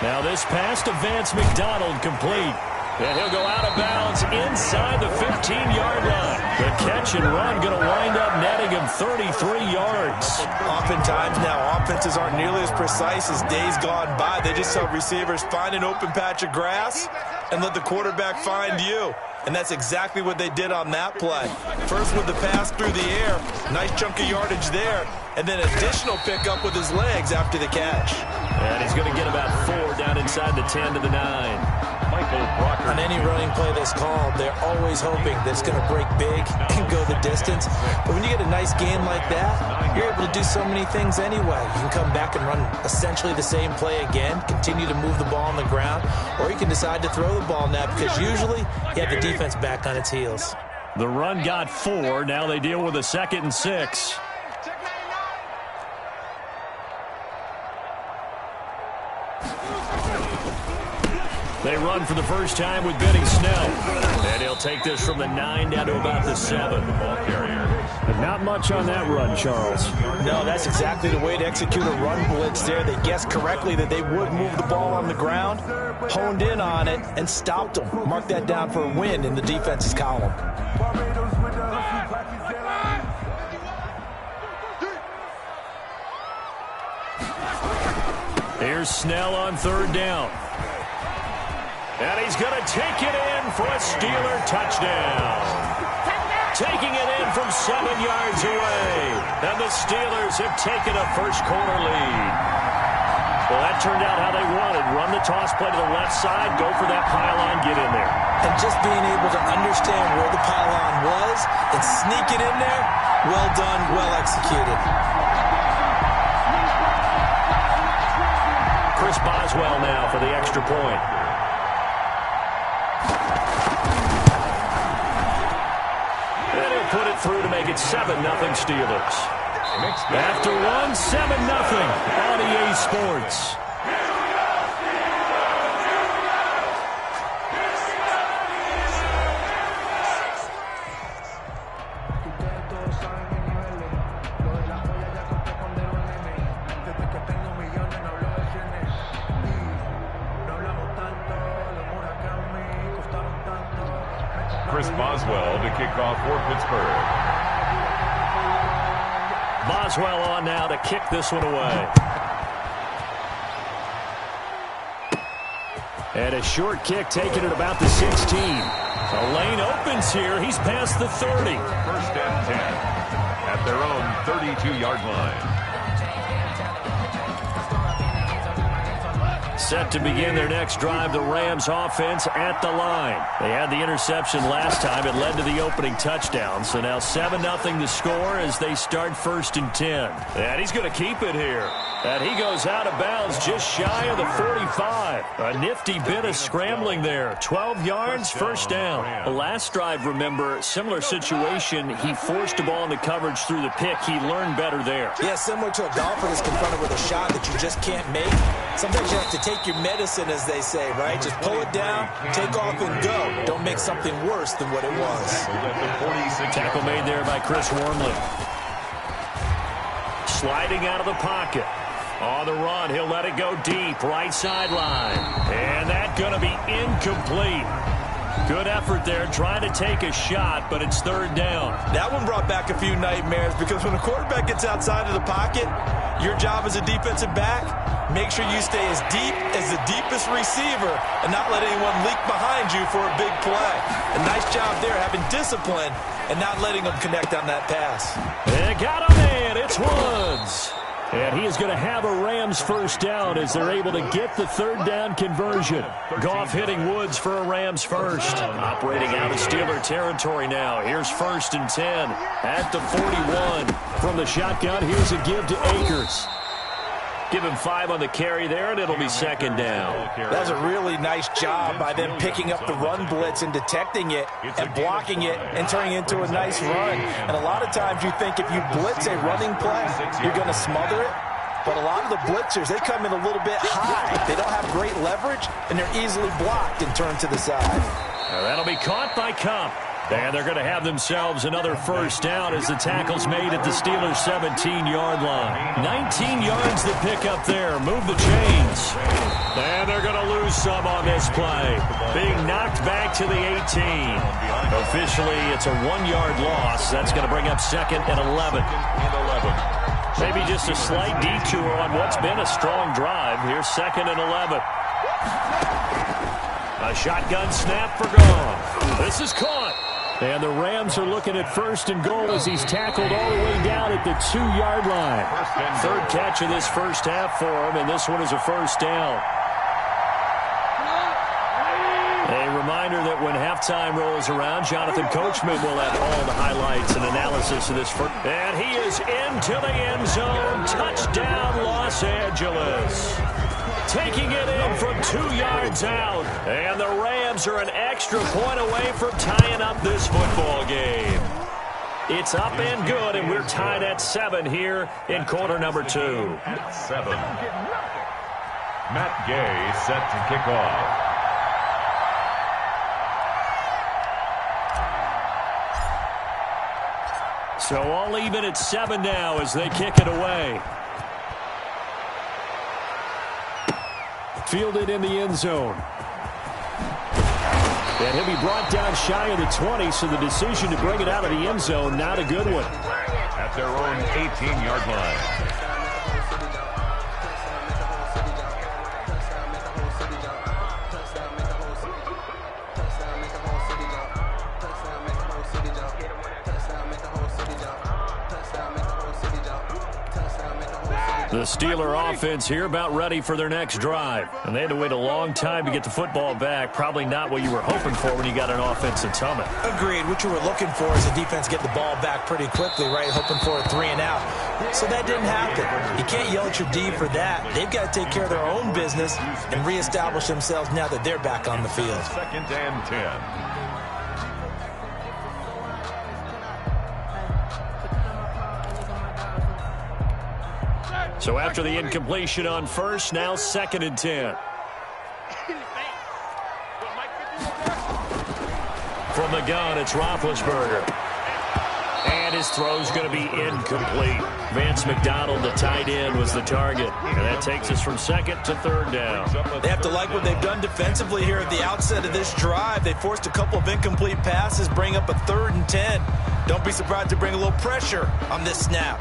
Now this pass to Vance McDonald complete. And he'll go out of bounds inside the 15-yard line. The catch and run going to wind up netting him 33 yards. Oftentimes now, offenses aren't nearly as precise as days gone by. They just have receivers find an open patch of grass and let the quarterback find you. And that's exactly what they did on that play. First with the pass through the air, nice chunk of yardage there, and then additional pickup with his legs after the catch. And he's going to get about 4 down inside the 10 to the 9. On any running play that's called, they're always hoping that it's going to break big and go the distance. But when you get a nice gain like that, you're able to do so many things anyway. You can come back and run essentially the same play again, continue to move the ball on the ground, or you can decide to throw the ball now because usually you have the defense back on its heels. The run got 4. Now they deal with a 2nd and 6. They run for the first time with Benny Snell. And he'll take this from the 9 down to about the 7. But not much on that run, Charles. No, that's exactly the way to execute a run blitz there. They guessed correctly that they would move the ball on the ground, honed in on it, and stopped them. Mark that down for a win in the defense's column. Here's Snell on third down. And he's going to take it in for a Steeler touchdown. Taking it in from 7 yards away. And the Steelers have taken a first-quarter lead. Well, that turned out how they wanted. Run the toss play to the left side, go for that pylon, get in there. And just being able to understand where the pylon was and sneak it in there, well done, well executed. Chris Boswell now for the extra point. Put it through to make it 7-0 Steelers. After one, 7-0 on EA Sports. kickoff for Pittsburgh. Boswell on now to kick this one away. And a short kick taken at about the 16. The lane opens here. He's past the 30. First and 10 at their own 32-yard line. Set to begin their next drive, the Rams offense at the line. They had the interception last time. It led to the opening touchdown. So now 7-0 the score as they start 1st and 10. And he's going to keep it here. And he goes out of bounds just shy of the 45. A nifty bit of scrambling there. 12 yards, first down. The last drive, remember, similar situation. He forced the ball in the coverage through the pick. He learned better there. Yeah, similar to a golfer that's confronted with a shot that you just can't make. Sometimes you have to take your medicine, as they say, right? Just pull it down, take off, and go. Don't make something worse than what it was. Tackle made there by Chris Wormley. Sliding out of the pocket. On the run, he'll let it go deep, right sideline. And that's going to be incomplete. Good effort there, trying to take a shot, but it's 3rd down. That one brought back a few nightmares because when a quarterback gets outside of the pocket, your job as a defensive back, make sure you stay as deep as the deepest receiver and not let anyone leak behind you for a big play. A nice job there, having discipline and not letting them connect on that pass. They got him in. It's Woods. And he is going to have a Rams first down as they're able to get the 3rd down conversion. Goff hitting Woods for a Rams first. Operating out of Steeler territory now. Here's 1st and 10 at the 41. From the shotgun, here's a give to Akers. Give him 5 on the carry there, and it'll be 2nd down. That was a really nice job by them picking up the run blitz and detecting it and blocking it and turning it into a nice run. And a lot of times you think if you blitz a running play, you're going to smother it. But a lot of the blitzers, they come in a little bit high. They don't have great leverage, and they're easily blocked and turned to the side. Now that'll be caught by Kump. And they're going to have themselves another first down as the tackle's made at the Steelers' 17-yard line. 19 yards to pick up there. Move the chains. And they're going to lose some on this play. Being knocked back to the 18. Officially, it's a 1-yard loss. That's going to bring up 2nd and 11. Maybe just a slight detour on what's been a strong drive. Here's 2nd and 11. A shotgun snap for Goff. This is caught. And the Rams are looking at 1st and goal as he's tackled all the way down at the 2-yard line. 3rd catch of this first half for him, and this one is a first down. A reminder that when halftime rolls around, Jonathan Coachman will have all the highlights and analysis of this first. And he is into the end zone. Touchdown, Los Angeles. Taking it in from 2 yards out. And the Rams are an extra point away from tying up this football game. It's up and good, and we're tied at 7 here in quarter number 2. At 7. Matt Gay set to kick off. So all even at 7 now as they kick it away. Fielded in the end zone. And he'll be brought down shy of the 20, so the decision to bring it out of the end zone, not a good one. At their own 18-yard line. The Steeler offense here about ready for their next drive. And they had to wait a long time to get the football back. Probably not what you were hoping for when you got an offense that's humming. Agreed. What you were looking for is the defense get the ball back pretty quickly, right? Hoping for a 3 and out. So that didn't happen. You can't yell at your D for that. They've got to take care of their own business and reestablish themselves now that they're back on the field. 2nd and 10. So after the incompletion on first, now 2nd and 10. From the gun, it's Roethlisberger. And His throw's going to be incomplete. Vance McDonald, the tight end, was the target. And that takes us from second to third down. They have to like what they've done defensively here at the outset of this drive. They forced a couple of incomplete passes, bring up a 3rd and 10. Don't be surprised to bring a little pressure on this snap.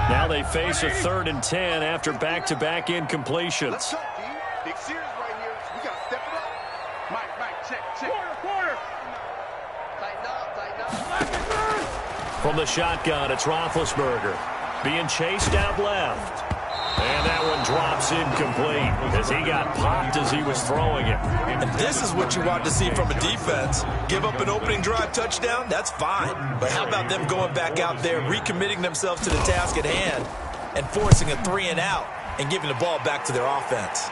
Now they face a 3rd and 10 after back-to-back incompletions. Let's go, D. Big series right here. We got to step it up. Mike, check. Quarter. Tighten up. From the shotgun, it's Roethlisberger. Being chased out left. And that one drops incomplete as he got popped as he was throwing it. And this is what you want to see from a defense. Give up an opening drive touchdown, that's fine. But how about them going back out there, recommitting themselves to the task at hand, and forcing a 3-and-out and giving the ball back to their offense?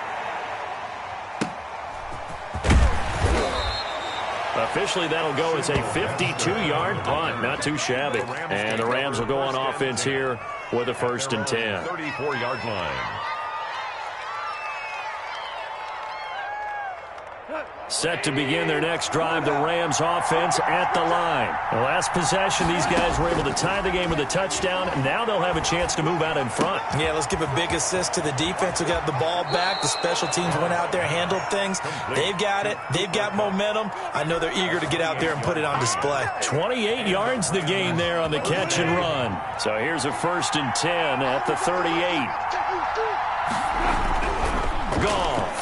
Officially, that'll go as a 52-yard punt. Not too shabby. And the Rams will go on offense here with a 1st and 10. 34-yard line. Set to begin their next drive, the Rams offense at the line. The last possession, these guys were able to tie the game with a touchdown, and now they'll have a chance to move out in front. Yeah, let's give a big assist to the defense who got the ball back. The special teams went out there, handled things. They've got it. They've got momentum. I know they're eager to get out there and put it on display. 28 yards the gain there on the catch and run. So here's a 1st and 10 at the 38. Goff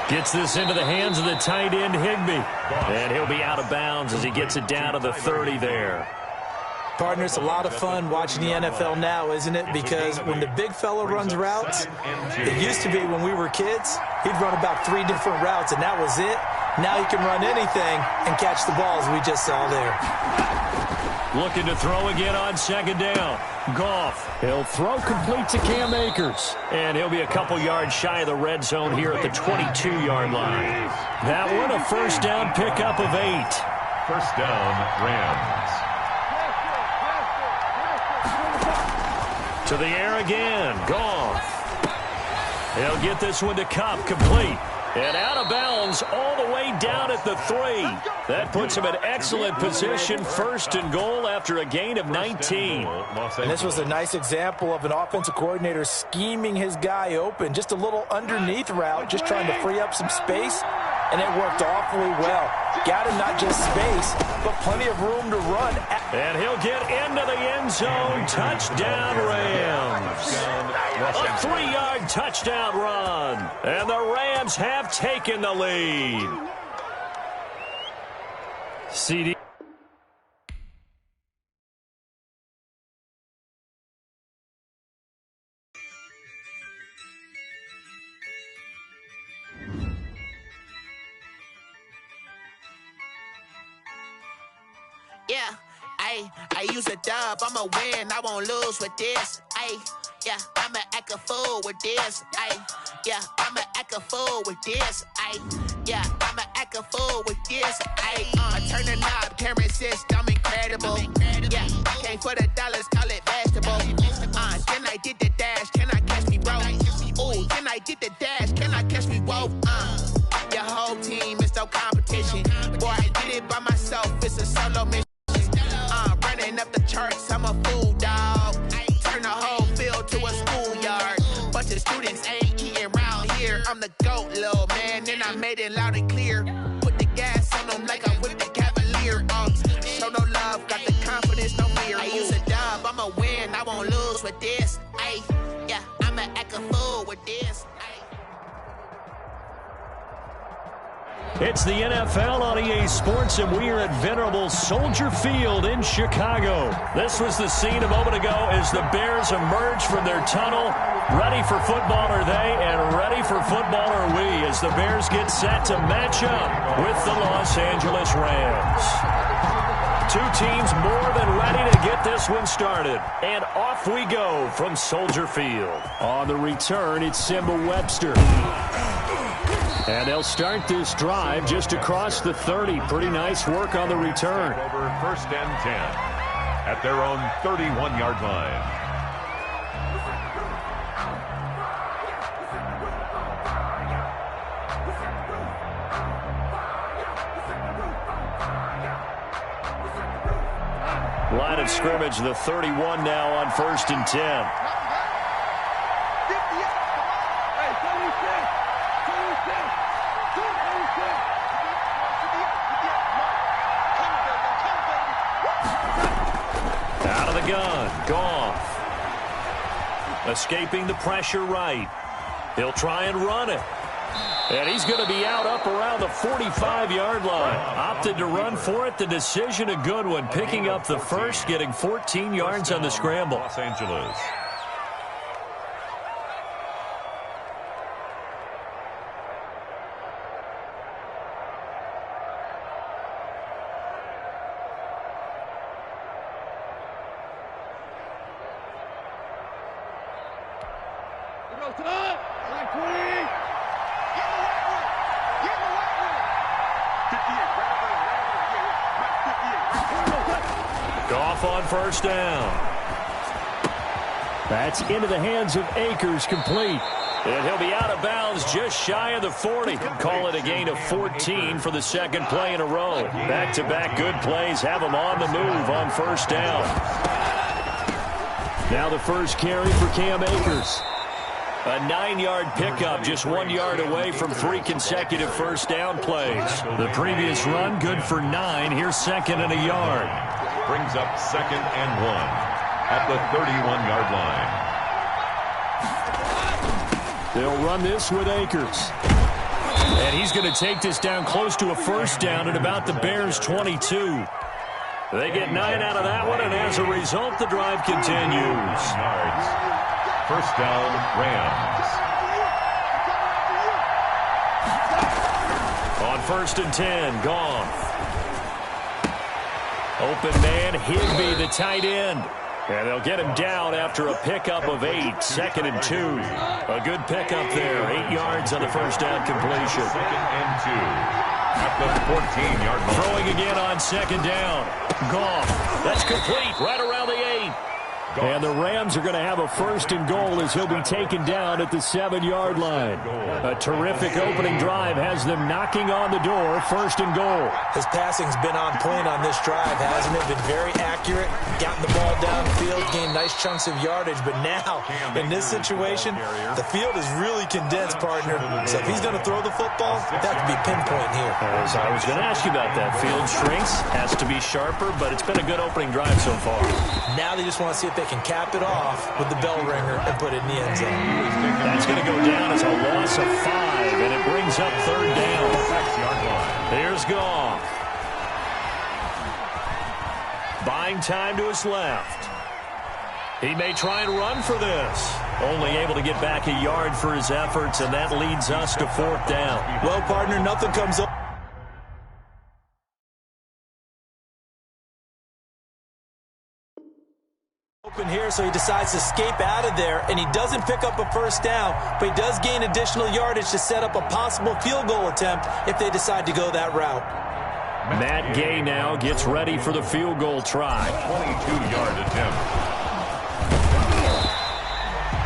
gets this into the hands of the tight end, Higbee. And he'll be out of bounds as he gets it down to the 30 there. Partner, it's a lot of fun watching the NFL now, isn't it? Because when the big fella runs routes, it used to be when we were kids, he'd run about 3 different routes, and that was it. Now he can run anything and catch the balls we just saw there. Looking to throw again on 2nd down. Goff. He'll throw complete to Cam Akers. And he'll be a couple yards shy of the red zone here at the 22-yard line. That one a 1st down pickup of 8. 1st down, Rams. To the air again. Goff. He'll get this one to Kupp, complete. And out of bounds all the way down at the 3. That puts him in excellent position, 1st and goal after a gain of 19. And this was a nice example of an offensive coordinator scheming his guy open. Just a little underneath route, just trying to free up some space, and it worked awfully well. Got him not just space, but plenty of room to run. And he'll get into the end zone. Touchdown, Rams. A 3-yard touchdown run. And the Rams have taken the lead. CD. Yeah, I use a dub, I'ma win, I won't lose with this. Yeah, I'ma act a fool with this. Yeah, I'ma act a fool with this. Yeah, I'ma act a fool with this. I turn the knob, camera assist, I'm incredible. Yeah, came for the dollars, call it vegetable. Then I did the dash, can I catch me, bro? Ooh, then I did the dash, can I catch me, whoa? Your whole team is no competition. Boy, I did it by myself, it's a solo mission. Running up the charts, I'm a fool, dog. Turn the whole field to a schoolyard. Bunch of students ain't eating round here. I'm the GOAT, little man, and I made it loud and clear. Put the gas on them like I'm with the Cavalier. Show no love, got the confidence, no fear. I use a dub, I'ma win, I won't lose with this. Yeah, I'ma act a fool with this. It's the NFL on EA Sports, and we are at venerable Soldier Field in Chicago. This was the scene a moment ago as the Bears emerged from their tunnel. Ready for football are they, and ready for football are we, as the Bears get set to match up with the Los Angeles Rams. Two teams more than ready to get this one started. And off we go from Soldier Field. On the return, it's Simba Webster. And they'll start this drive just across the 30. Pretty nice work on the return. Over 1st and 10 at their own 31-yard line. Line of scrimmage, the 31 now on 1st and 10. Out of the gun, Goff. Escaping the pressure right. He'll try and run it. And he's going to be out up around the 45-yard line. Opted to run for it. The decision a good one. Picking up the first, getting 14 yards on the scramble. Los Angeles. Goff on 1st down. That's into the hands of Akers, complete. And he'll be out of bounds just shy of the 40. Call it a gain of 14 for the second play in a row. Back-to-back good plays have him on the move on 1st down. Now the first carry for Cam Akers. A 9-yard pickup, just 1 yard away from 3 consecutive first down plays. The previous run, good for 9. Here's 2nd and a yard. Brings up 2nd and 1 at the 31-yard line. They'll run this with Akers. And he's going to take this down close to a first down at about the Bears' 22. They get 9 out of that one, and as a result, the drive continues. Yards. First down, Rams. On 1st and 10, Goff. Open man, Higbee, the tight end. And they'll get him down after a pickup of 8, 2nd and 2. A good pickup there, 8 yards on the first down completion. 2nd and 2 at the 14-yard line. Throwing again on 2nd down. Goff, that's complete, right around the 8. And the Rams are going to have a 1st and goal as he'll be taken down at the 7-yard line. A terrific opening drive has them knocking on the door, 1st and goal. His passing's been on point on this drive, hasn't it? Been very accurate, gotten the ball downfield, gained nice chunks of yardage. But now, in this situation, the field is really condensed, partner. So if he's going to throw the football, that could be pinpoint here. As I was going to ask you about that, field shrinks, has to be sharper, but it's been a good opening drive so far. Now they just want to see if they can cap it off with the bell ringer and put it in the end zone. That's going to go down as a loss of 5, and it brings up 3rd down. 6-yard line. Here's Goff. Buying time to his left. He may try and run for this. Only able to get back a yard for his efforts, and that leads us to 4th down. Well, partner, nothing comes up open here, so he decides to escape out of there, and he doesn't pick up a first down, but he does gain additional yardage to set up a possible field goal attempt if they decide to go that route. Matt Gay now gets ready for the field goal try. 22-yard attempt.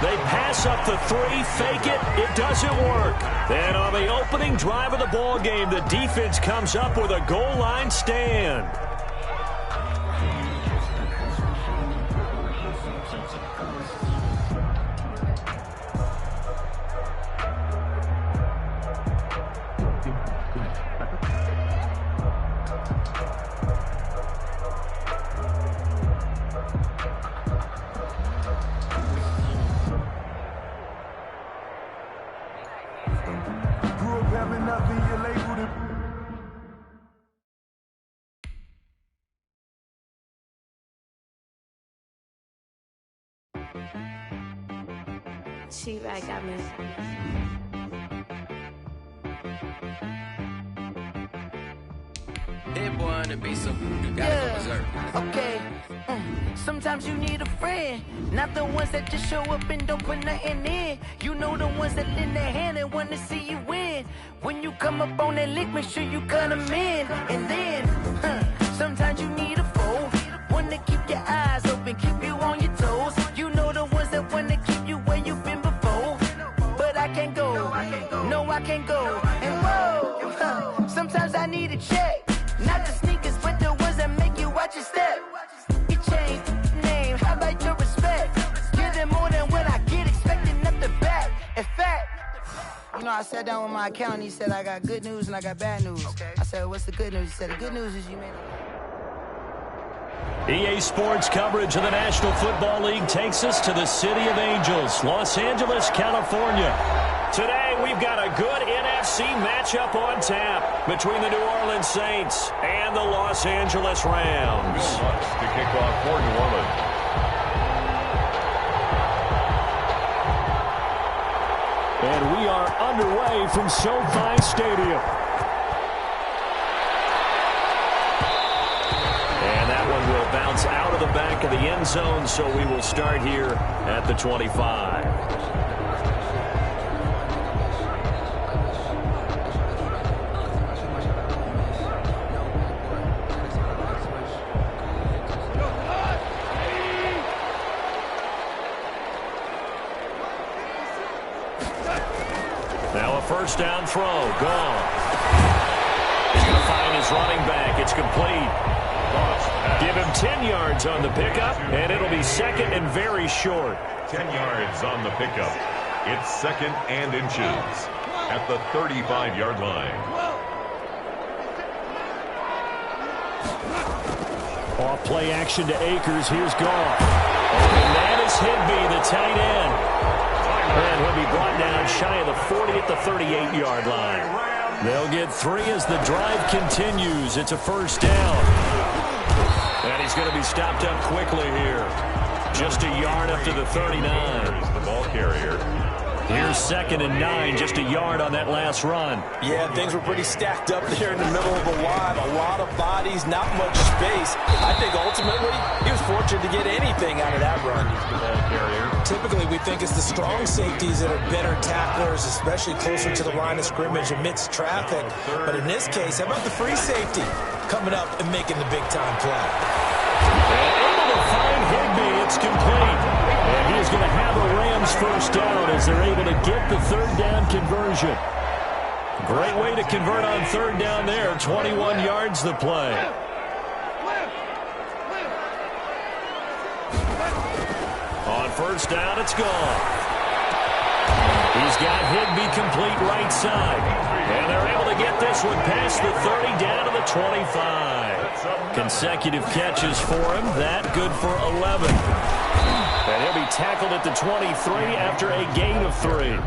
They pass up the 3, fake it, it doesn't work. And on the opening drive of the ball game, the defense comes up with a goal line stand. She-Rag got me. That boy on the beat, so you gotta go berserk. Okay. Sometimes you need a friend, not the ones that just show up and don't put nothing in. You know the ones that lend their hand and want to see you win. When you come up on that lick, make sure you cut them in. And then, sometimes you need a foe, one to keep your eyes open, keep you on your toes. You know the ones that want to keep you where you've been before. But I can't go, no I can't go. And whoa, sometimes I need a check. Not the sneakers, but the ones that make you watch your step. Get You know, I sat down with my accountant. He said I got good news and I got bad news. Okay. I said, what's the good news? He said, the good news is you made EA Sports coverage of the National Football League takes us to the City of Angels, Los Angeles, California. Today, we've got a good NFC matchup on tap between the New Orleans Saints and the Los Angeles Rams. To kick off for New Orleans. And we are underway from SoFi Stadium. And that one will bounce out of the back of the end zone, so we will start here at the 25. Now a first down throw. Gone. He's going to find his running back. It's complete. Give him 10 yards on the pickup, and it'll be second and very short. 10 yards on the pickup. It's second and inches at the 35-yard line. Off play action to Akers. Here's Goff. And that is Higbee, the tight end. And he'll be brought down shy of the 40 at the 38-yard line. They'll get 3 as the drive continues. It's a first down. And he's going to be stopped up quickly here. Just a yard up to the 39. There's the ball carrier. Here's second and 9, just a yard on that last run. Yeah, things were pretty stacked up there in the middle of the line. A lot of bodies, not much space. I think ultimately he was fortunate to get anything out of that run. The ball carrier. Typically, we think it's the strong safeties that are better tacklers, especially closer to the line of scrimmage amidst traffic. But in this case, how about the free safety coming up and making the big-time play? And able to find Higbee. It's complete. And he's going to have a Rams first down as they're able to get the third down conversion. Great way to convert on third down there. 21 yards the play. On first down, it's gone. He's got Higbee complete right side. And they're able to get this one past the 30 down to the 25. Consecutive catches for him. That good for 11. And he'll be tackled at the 23 after a gain of 3.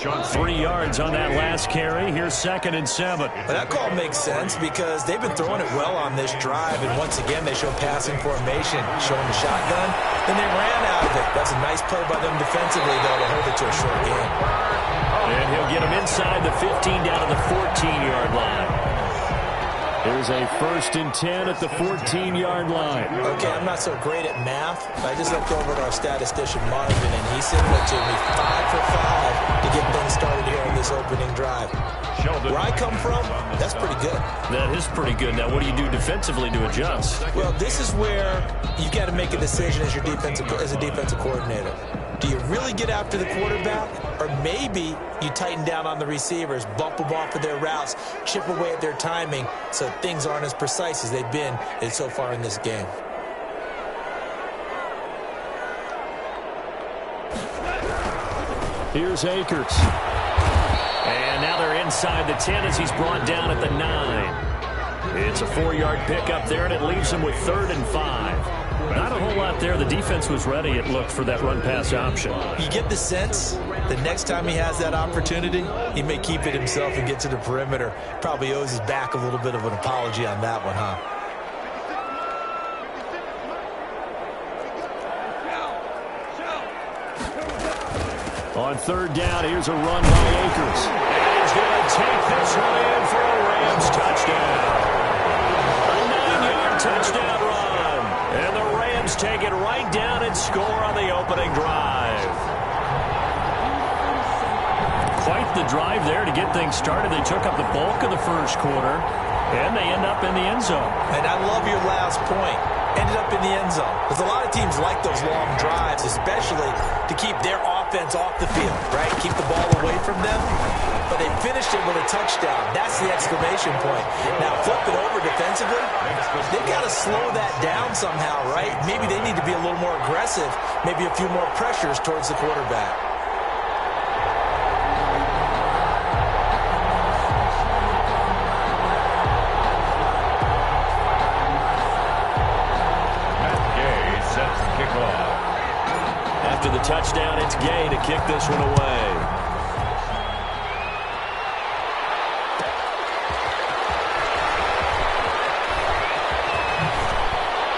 3 yards on that last carry. Here's second and 7. Well, that call makes sense because they've been throwing it well on this drive. And once again, they show passing formation, showing the shotgun. Then they ran out of it. That's a nice play by them defensively, though, to hold it to a short game. And he'll get him inside the 15 down to the 14-yard line. Here's a first and 10 at the 14-yard line. Okay, I'm not so great at math. I just looked over at our statistician, Marvin, and he said to me 5 for 5 to get things started here on this opening drive. Where I come from, that's pretty good. That is pretty good. Now, what do you do defensively to adjust? Well, this is where you got to make a decision as a defensive coordinator. Do you really get after the quarterback? Or maybe you tighten down on the receivers, bump them off of their routes, chip away at their timing so things aren't as precise as they've been so far in this game. Here's Akers. And now they're inside the 10 as he's brought down at the 9. It's a 4-yard pickup there, and it leaves him with 3rd and 5. Not a whole lot there. The defense was ready, it looked, for that run-pass option. You get the sense the next time he has that opportunity, he may keep it himself and get to the perimeter. Probably owes his back a little bit of an apology on that one, huh? On third down, here's a run by Akers. And he's going to take this one in for a Rams touchdown. A 9-yard touchdown run. And the Rams take it right down and score on the opening drive. Quite the drive there to get things started. They took up the bulk of the first quarter, and they end up in the end zone. And I love your last point. Ended up in the end zone. Because a lot of teams like those long drives, especially to keep their offense off the field, right? Keep the ball away from them. But they finished it with a touchdown. That's the exclamation point. Now, flip it over defensively. They've got to slow that down somehow, right? Maybe they need to be a little more aggressive. Maybe a few more pressures towards the quarterback. touchdown. It's Gay to kick this one away.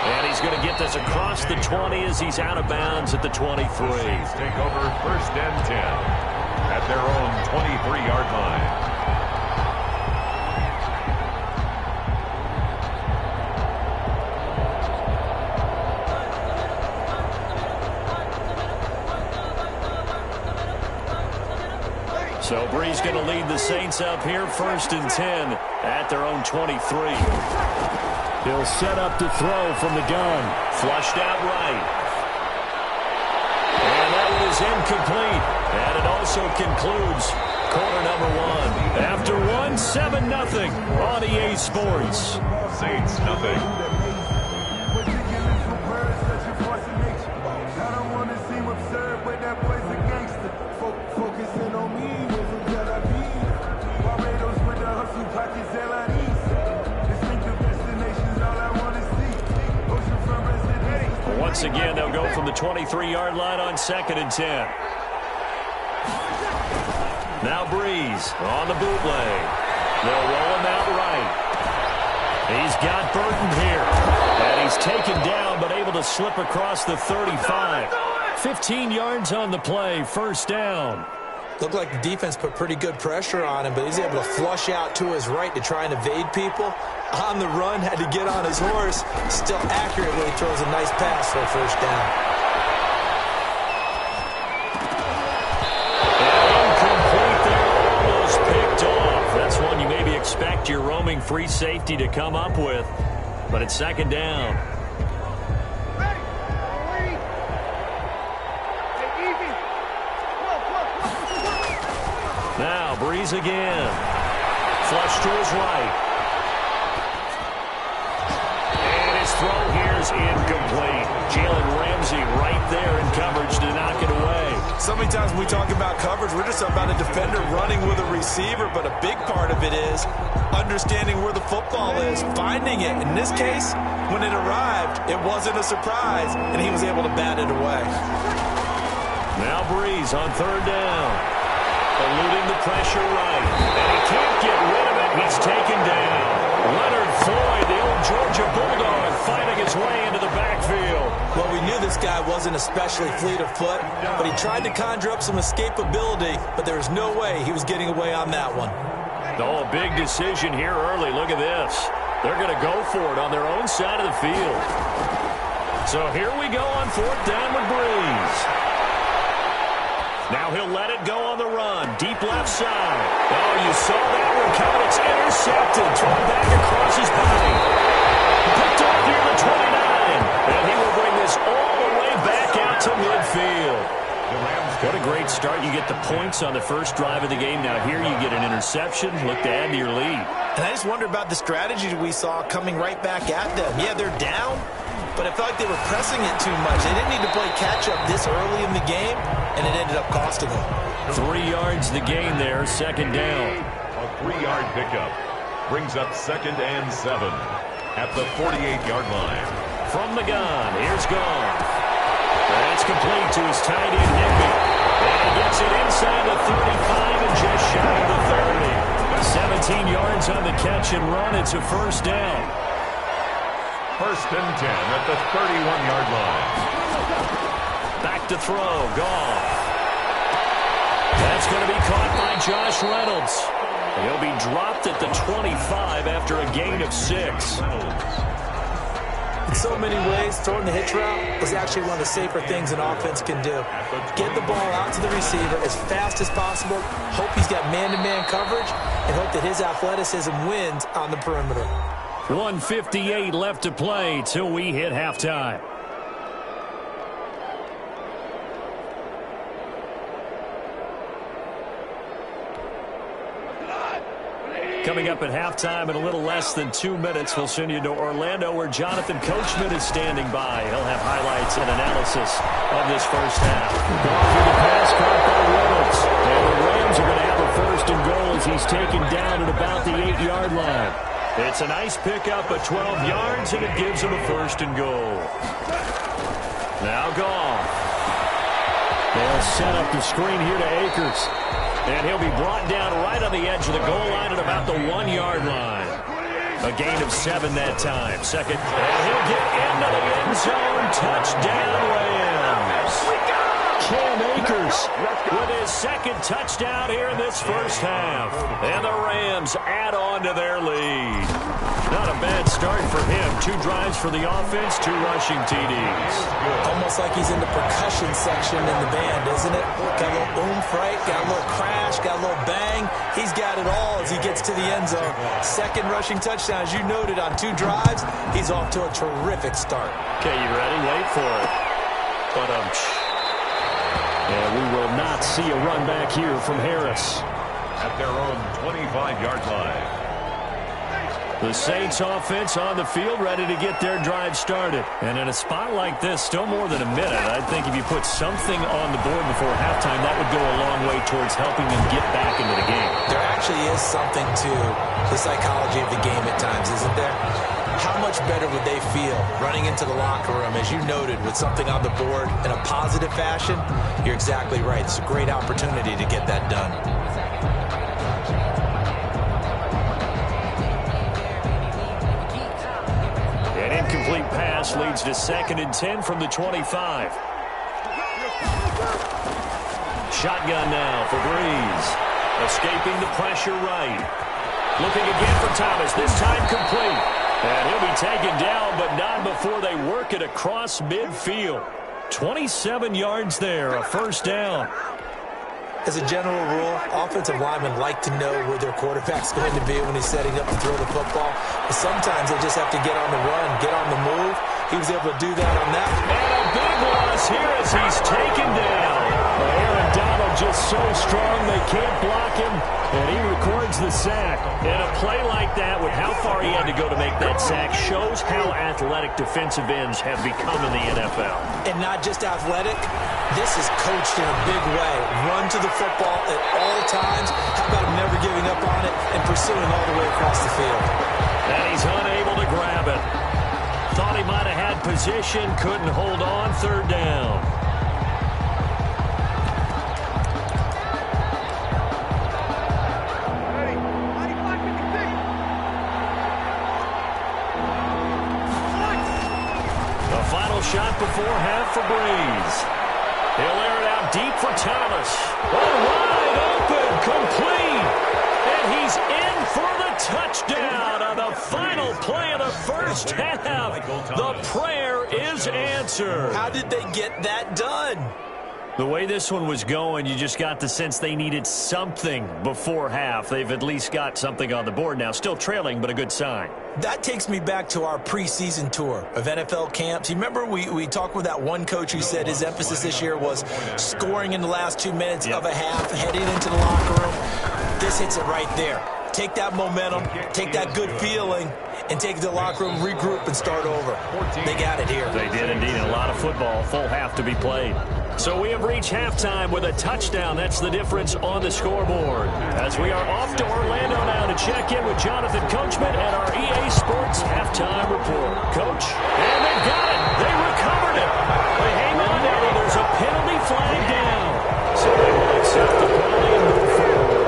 And he's going to get this across the 20 as he's out of bounds at the 23. Take over 1st and 10 at their own 23-yard line. So Bree's going to lead the Saints up here, 1st and 10 at their own 23. He'll set up to throw from the gun. Flushed out right. And that one is incomplete. And it also concludes quarter number 1. After 7-0 on EA Sports. Saints nothing. Once again, they'll go from the 23-yard line on 2nd and 10. Now Breeze on the bootleg. They'll roll him out right. He's got Burton here. And he's taken down, but able to slip across the 35. 15 yards on the play, 1st down. Looked like the defense put pretty good pressure on him, but he's able to flush out to his right to try and evade people. On the run, had to get on his horse. Still accurately throws a nice pass for a 1st down. Incomplete there, almost picked off. That's one you maybe expect your roaming free safety to come up with, but it's 2nd down. Now Breeze again. Flush to his right. And his throw here is incomplete. Jalen Ramsey right there in coverage to knock it away. So many times when we talk about coverage, we're just about a defender running with a receiver, but a big part of it is understanding where the football is, finding it. In this case, when it arrived, it wasn't a surprise, and he was able to bat it away. Now Breeze on 3rd down. Eluding the pressure right. And he can't get rid of it. He's taken down. Leonard Floyd, the old Georgia Bulldog, fighting his way into the backfield. Well, we knew this guy wasn't especially fleet of foot, but he tried to conjure up some escapability, but there was no way he was getting away on that one. Oh, a big decision here early. Look at this. They're going to go for it on their own side of the field. So here we go on 4th down with Breeze. Now he'll let it go on the run. Deep left side. Oh, you saw that one coming. It's intercepted. Thrown back across his body. Picked off near the 29. And he will bring this all the way back out to midfield. What a great start. You get the points on the first drive of the game. Now here you get an interception. Look to add to your lead. And I just wonder about the strategy we saw coming right back at them. Yeah, they're down, but it felt like they were pressing it too much. They didn't need to play catch-up this early in the game, and it ended up costing them. 3 yards the gain there, 2nd down. A 3-yard pickup brings up 2nd and 7 at the 48-yard line. From the gun, here's Goff. That's complete to his tight end, Higby. And he gets it inside the 35 and just shy of the 30. 17 yards on the catch and run. It's a 1st down. 1st and 10 at the 31-yard line. Back to throw, Goff. That's going to be caught by Josh Reynolds. He'll be dropped at the 25 after a gain of 6. In so many ways, throwing the hitch route is actually one of the safer things an offense can do. Get the ball out to the receiver as fast as possible, hope he's got man-to-man coverage, and hope that his athleticism wins on the perimeter. 1:58 left to play till we hit halftime. Coming up at halftime in a little less than 2 minutes, we'll send you to Orlando where Jonathan Coachman is standing by. He'll have highlights and analysis of this first half. Ball through the pass caught by Reynolds. And the Rams are going to have a 1st and goal as he's taken down at about the 8-yard line. It's a nice pickup of 12 yards, and it gives him a 1st and goal. Now Goff. They'll set up the screen here to Akers. And he'll be brought down right on the edge of the goal line at about the 1-yard line. A gain of 7 that time. Second. And he'll get into the end zone. Touchdown, Rams. Cam Akers with his second touchdown here in this first half. And the Rams add on to their lead. Not a bad start for him. 2 drives for the offense, 2 rushing TDs. Almost like he's in the percussion section in the band, isn't it? Got a little oomph, right? Got a little crash, got a little bang. He's got it all as he gets to the end zone. Second rushing touchdown, as you noted, on 2 drives. He's off to a terrific start. Okay, you ready? Wait for it. But and we will not see a run back here from Harris. At their own 25-yard line. The Saints offense on the field, ready to get their drive started. And in a spot like this, still more than a minute, I think if you put something on the board before halftime, that would go a long way towards helping them get back into the game. There actually is something to the psychology of the game at times, isn't there? How much better would they feel running into the locker room, as you noted, with something on the board in a positive fashion? You're exactly right. It's a great opportunity to get that done. An incomplete pass leads to 2nd and 10 from the 25. Shotgun now for Breeze. Escaping the pressure right. Looking again for Thomas. This time complete. And he'll be taken down, but not before they work it across midfield. 27 yards there, a first down. As a general rule, offensive linemen like to know where their quarterback's going to be when he's setting up to throw the football. But sometimes they just have to get on the run, get on the move. He was able to do that on that. And a big loss here as he's taken down. Aaron Donald just so strong they can't block him, and he records the sack. And a play like that, with how far he had to go to make that sack, shows how athletic defensive ends have become in the NFL. And not just athletic, this is coached in a big way. Run to the football at all times. How about him never giving up on it and pursuing all the way across the field? And he's unable to grab it. Thought he might have had position, couldn't hold on, 3rd down. The final shot before half for Breeze. He'll air it out deep for Thomas. Wide open, complete. And he's in for the touchdown on the final play of the first half. The prayer is answered. How did they get that done? The way this one was going, you just got the sense they needed something before half. They've at least got something on the board now. Still trailing, but a good sign. That takes me back to our preseason tour of NFL camps. You remember we talked with that one coach who said his emphasis this year was scoring in the last 2 minutes of a half, heading into the locker room. This hits it right there. Take that momentum, take that good feeling, and take it to the locker room, regroup, and start over. They got it here. They did indeed. A lot of football, full half to be played. So we have reached halftime with a touchdown. That's the difference on the scoreboard. As we are off to Orlando now to check in with Jonathan Coachman at our EA Sports Halftime Report. Coach, and they got it. They recovered it. They hang on now. There's a penalty flag down. So they will accept the penalty and move forward.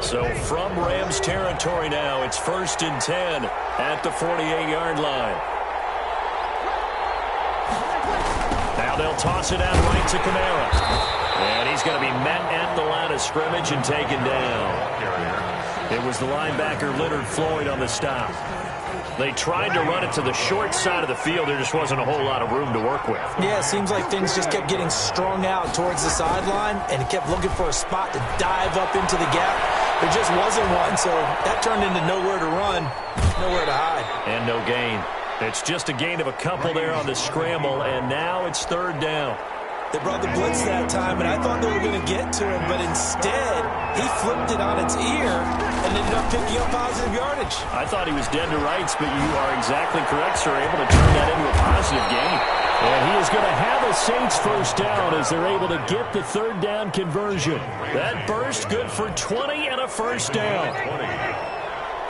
So from Rams territory now, it's 1st and 10 at the 48-yard line. Now they'll toss it out right to Kamara. And he's going to be met at the line of scrimmage and taken down. It was the linebacker Leonard Floyd on the stop. They tried to run it to the short side of the field. There just wasn't a whole lot of room to work with. Yeah, it seems like things just kept getting strung out towards the sideline, and it kept looking for a spot to dive up into the gap. There just wasn't one, so that turned into nowhere to run, nowhere to hide. And no gain. It's just a gain of a couple there on the scramble, and now it's 3rd down. They brought the blitz that time, and I thought they were going to get to him, but instead, he flipped it on its ear and ended up picking up positive yardage. I thought he was dead to rights, but you are exactly correct, sir. Able to turn that into a positive gain. And he is going to have a Saints first down as they're able to get the 3rd down conversion. That burst good for 20 and a first down. 20.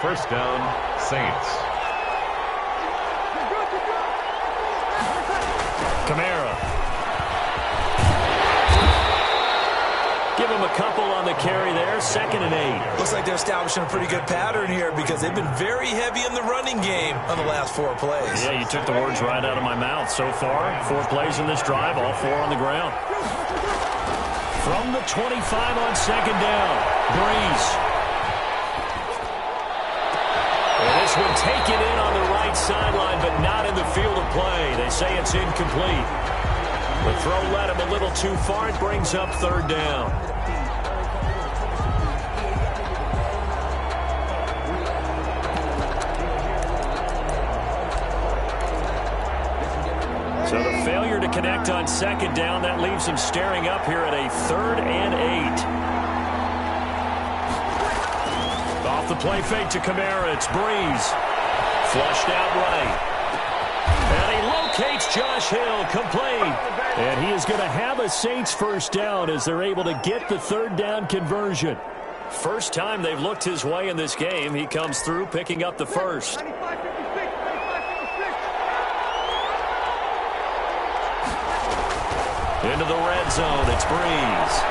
First down, Saints. couple on the carry there, 2nd and 8. Looks like they're establishing a pretty good pattern here because they've been very heavy in the running game on the last 4 plays. Yeah, you took the words right out of my mouth. So far, 4 plays in this drive, all 4 on the ground. From the 25 on 2nd down, Breeze. And this one taken in on the right sideline, but not in the field of play. They say it's incomplete. The throw led him a little too far. It brings up 3rd down. So the failure to connect on 2nd down, that leaves him staring up here at a 3rd and 8. Off the play fake to Kamara. It's Breeze. Flushed out right. And he locates Josh Hill, complete. And he is going to have a Saints first down as they're able to get the 3rd down conversion. First time they've looked his way in this game. He comes through picking up the first. Into the red zone, it's Breeze.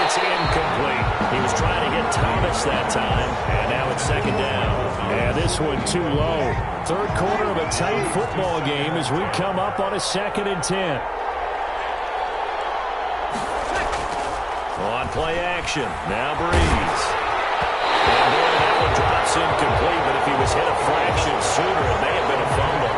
It's incomplete. He was trying to get Thomas that time, and now it's 2nd down. And this one too low. 3rd quarter of a tight football game as we come up on a 2nd and 10. On play action, now Breeze. And boy, that one drops incomplete, but if he was hit a fraction sooner, it may have been a fumble.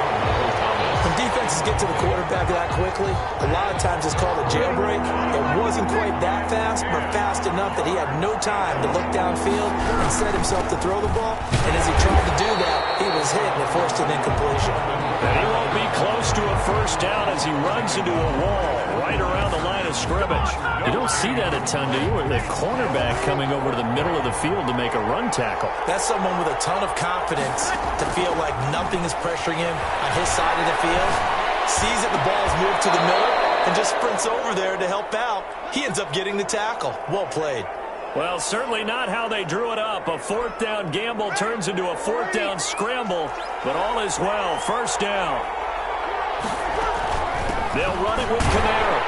When defenses get to the quarterback that quickly, a lot of times it's called a jailbreak. It wasn't quite that fast, but fast enough that he had no time to look downfield and set himself to throw the ball. And as he tried to do that, he was hit and it forced an incompletion. And he won't be close to a first down as he runs into a wall right around the line of scrimmage. You don't see that a ton, do you? With the cornerback coming over to the middle of the field to make a run tackle. That's someone with a ton of confidence to feel like nothing is pressuring him on his side of the field. Sees that the ball is moved to the middle and just sprints over there to help out. He ends up getting the tackle. Well played. Well, certainly not how they drew it up. A 4th down gamble turns into a 4th down scramble, but all is well. First down. They'll run it with Kamara.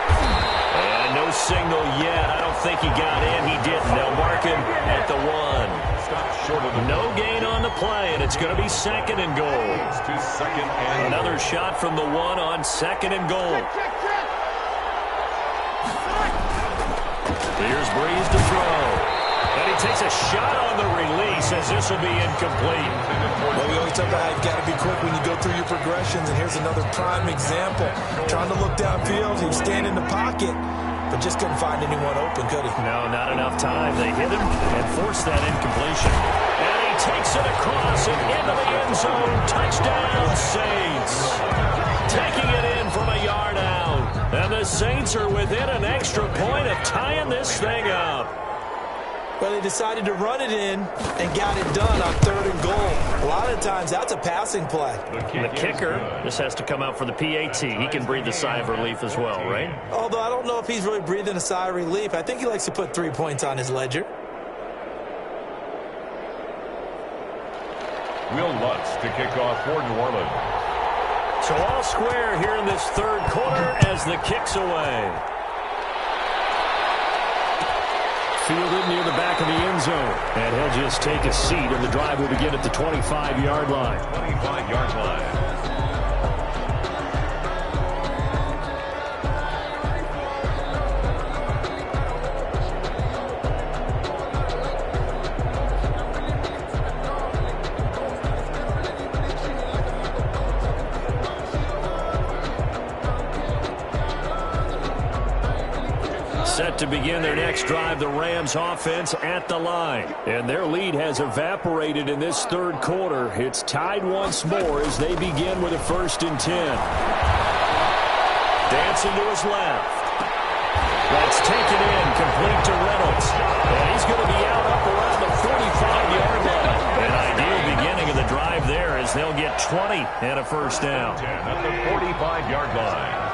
And no signal yet. I don't think he got in. He didn't. They'll mark him at the 1. No gain on the play, and it's going to be 2nd and goal. Another shot from the 1 on 2nd and goal. Here's Breeze to throw. And he takes a shot on the release as this will be incomplete. Well, we always talk about how you've got to be quick when you go through your progressions, and here's another prime example. Trying to look downfield, he was standing in the pocket, but just couldn't find anyone open, could he? No, not enough time. They hit him and forced that incompletion. And he takes it across and into the end zone. Touchdown, Saints. Taking it in from a yard out. And the Saints are within an extra point of tying this thing up. Well, they decided to run it in and got it done on 3rd and goal. A lot of times, that's a passing play. The kicker just has to come out for the PAT. He can breathe a sigh of relief as well, right? Although I don't know if he's really breathing a sigh of relief. I think he likes to put 3 points on his ledger. Will Lutz to kick off for New Orleans. So all square here in this 3rd quarter as the kick's away. Fielded near the back of the end zone. And he'll just take a seat, and the drive will begin at the 25-yard line. 25-yard line. Set to begin their next drive, the Rams offense at the line. And their lead has evaporated in this 3rd quarter. It's tied once more as they begin with a 1st and 10. Dancing to his left. That's taken in, complete to Reynolds. And he's going to be out up around the 45-yard line. An ideal beginning of the drive there as they'll get 20 and a first down. At the 45-yard line.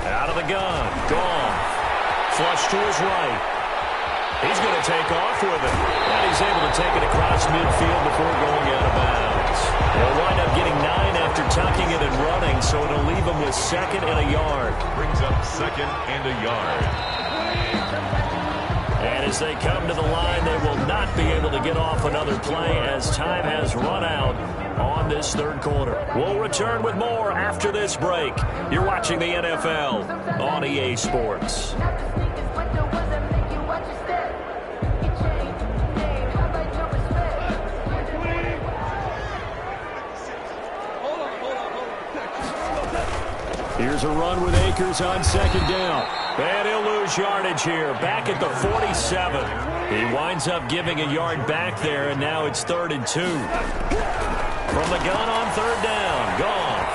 Out of the gun. Gone. Flush to his right. He's going to take off with it. And he's able to take it across midfield before going out of bounds. They'll wind up getting 9 after tucking it and running. holding, so it'll leave them with 2nd and a yard. Brings up 2nd and a yard. And as they come to the line, they will not be able to get off another play as time has run out on this 3rd quarter. We'll return with more after this break. You're watching the NFL on EA Sports. Here's a run with Akers on 2nd down. And he'll lose yardage here. Back at the 47. He winds up giving a yard back there, and now it's 3rd and 2. From the gun on 3rd down. Gone.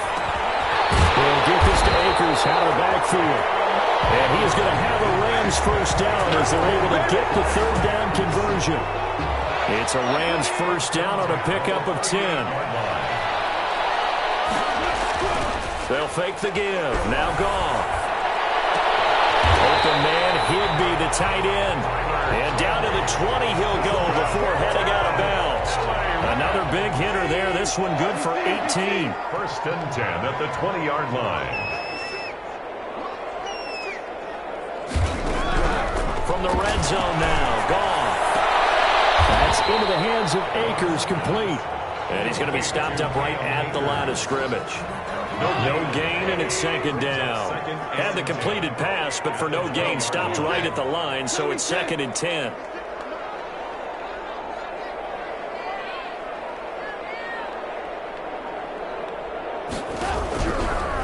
They'll get this to Akers out of the backfield. And he is going to have a Rams 1st down as they're able to get the 3rd down conversion. It's a Rams 1st down on a pickup of 10. They'll fake the give. Now Goff. Open man, Higbee, the tight end. And down to the 20 he'll go before heading out of bounds. Another big hitter there. This one good for 18. 1st and 10 at the 20-yard line. From the red zone now, Goff. That's into the hands of Akers, complete. And he's going to be stopped up right at the line of scrimmage. No gain, and it's 2nd down. Had the completed pass, but for no gain, stopped right at the line, so it's 2nd and 10.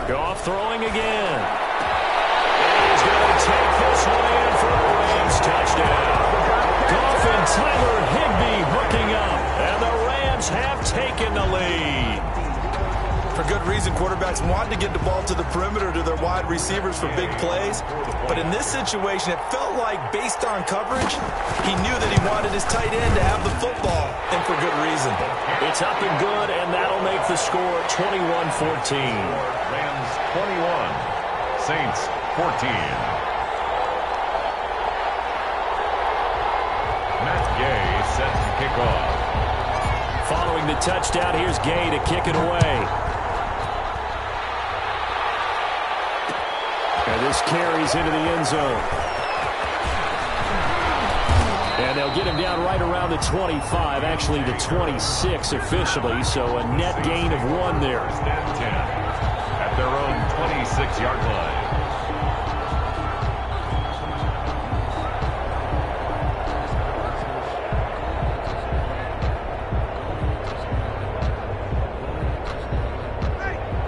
Goff throwing again. And he's going to take this one in for a Rams touchdown. Goff and Tyler Higbee hooking up, and the Rams have taken the lead. For good reason, quarterbacks wanted to get the ball to the perimeter to their wide receivers for big plays. But in this situation, it felt like, based on coverage, he knew that he wanted his tight end to have the football, and for good reason. It's up and good, and that'll make the score 21-14. Rams 21, Saints 14. Matt Gay set to kick off. Following the touchdown, here's Gay to kick it away. And this carries into the end zone. And they'll get him down right around the 25, actually the 26 officially, so a net gain of 1 there. 1st and 10 at their own 26-yard line.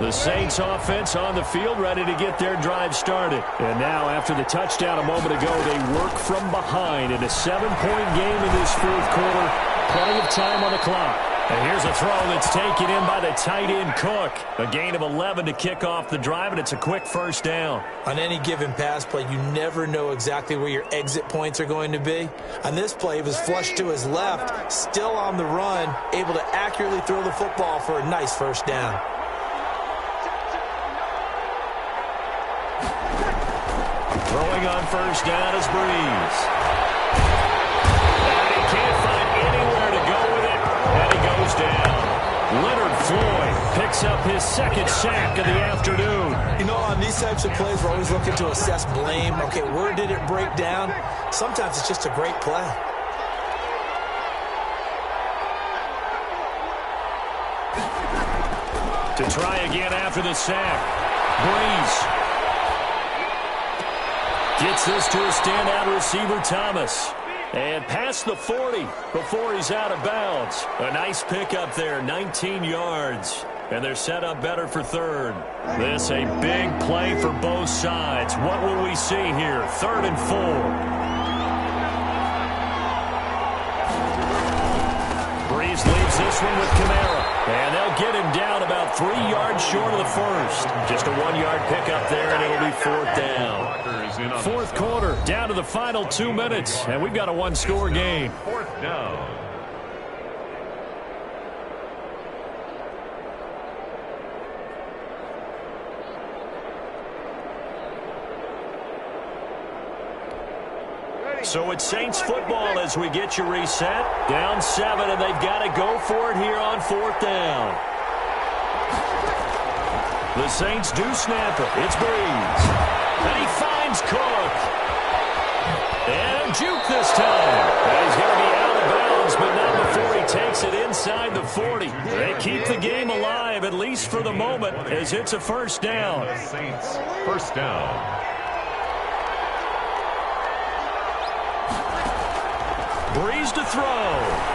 The Saints offense on the field, ready to get their drive started. And now, after the touchdown a moment ago, they work from behind in a 7-point game in this 4th quarter. Plenty of time on the clock. And here's a throw that's taken in by the tight end Cook. A gain of 11 to kick off the drive, and it's a quick 1st down. On any given pass play, you never know exactly where your exit points are going to be. On this play, he was flushed to his left, still on the run, able to accurately throw the football for a nice 1st down. Throwing on 1st down is Breeze. And he can't find anywhere to go with it, and he goes down. Leonard Floyd picks up his 2nd sack of the afternoon. You know, on these types of plays, we're always looking to assess blame. Okay, where did it break down? Sometimes it's just a great play. To try again after the sack. Breeze gets this to a standout receiver, Thomas. And past the 40 before he's out of bounds. A nice pickup there, 19 yards. And they're set up better for 3rd. This a big play for both sides. What will we see here? 3rd and 4. Breeze leaves this one with Kamara. And they'll get him down about 3 yards short of the 1st. Just a 1-yard pickup there, and it'll be 4th down. 4th quarter, down to the final 2 minutes, and we've got a 1-score game. 4th down. So it's Saints football as we get you reset. Down 7, and they've got to go for it here on 4th down. The Saints do snap it. It's Breeze. And he finds Cook. And a juke this time. And he's going to be out of bounds, but not before he takes it inside the 40. They keep the game alive, at least for the moment, as it's a first down. The Saints, first down. Breeze to throw.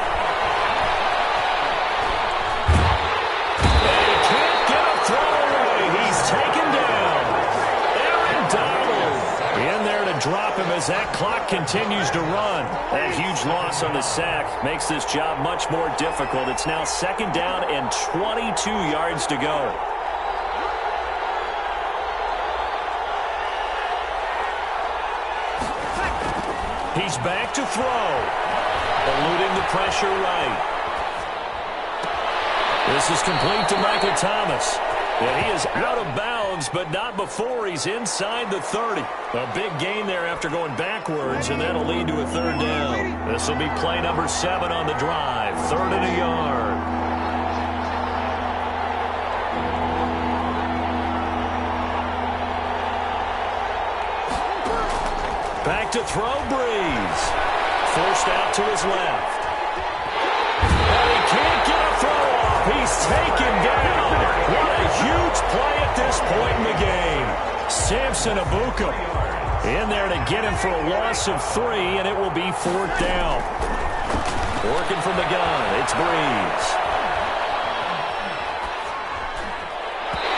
Drop him as that clock continues to run. That huge loss on the sack makes this job much more difficult. It's now second down and 22 yards to go. He's back to throw. Eluding the pressure right. This is complete to Michael Thomas. And he is out of bounds, but not before he's inside the 30. A big gain there after going backwards, and that'll lead to a third down. This will be play number 7 on the drive. 3rd and a yard. Back to throw, Breeze. Forced out to his left. And he can't get a throw off. He's taken down. What a huge play at this point in the game. Samson Abuka in there to get him for a loss of 3, and it will be 4th down. Working from the gun, it's Breeze.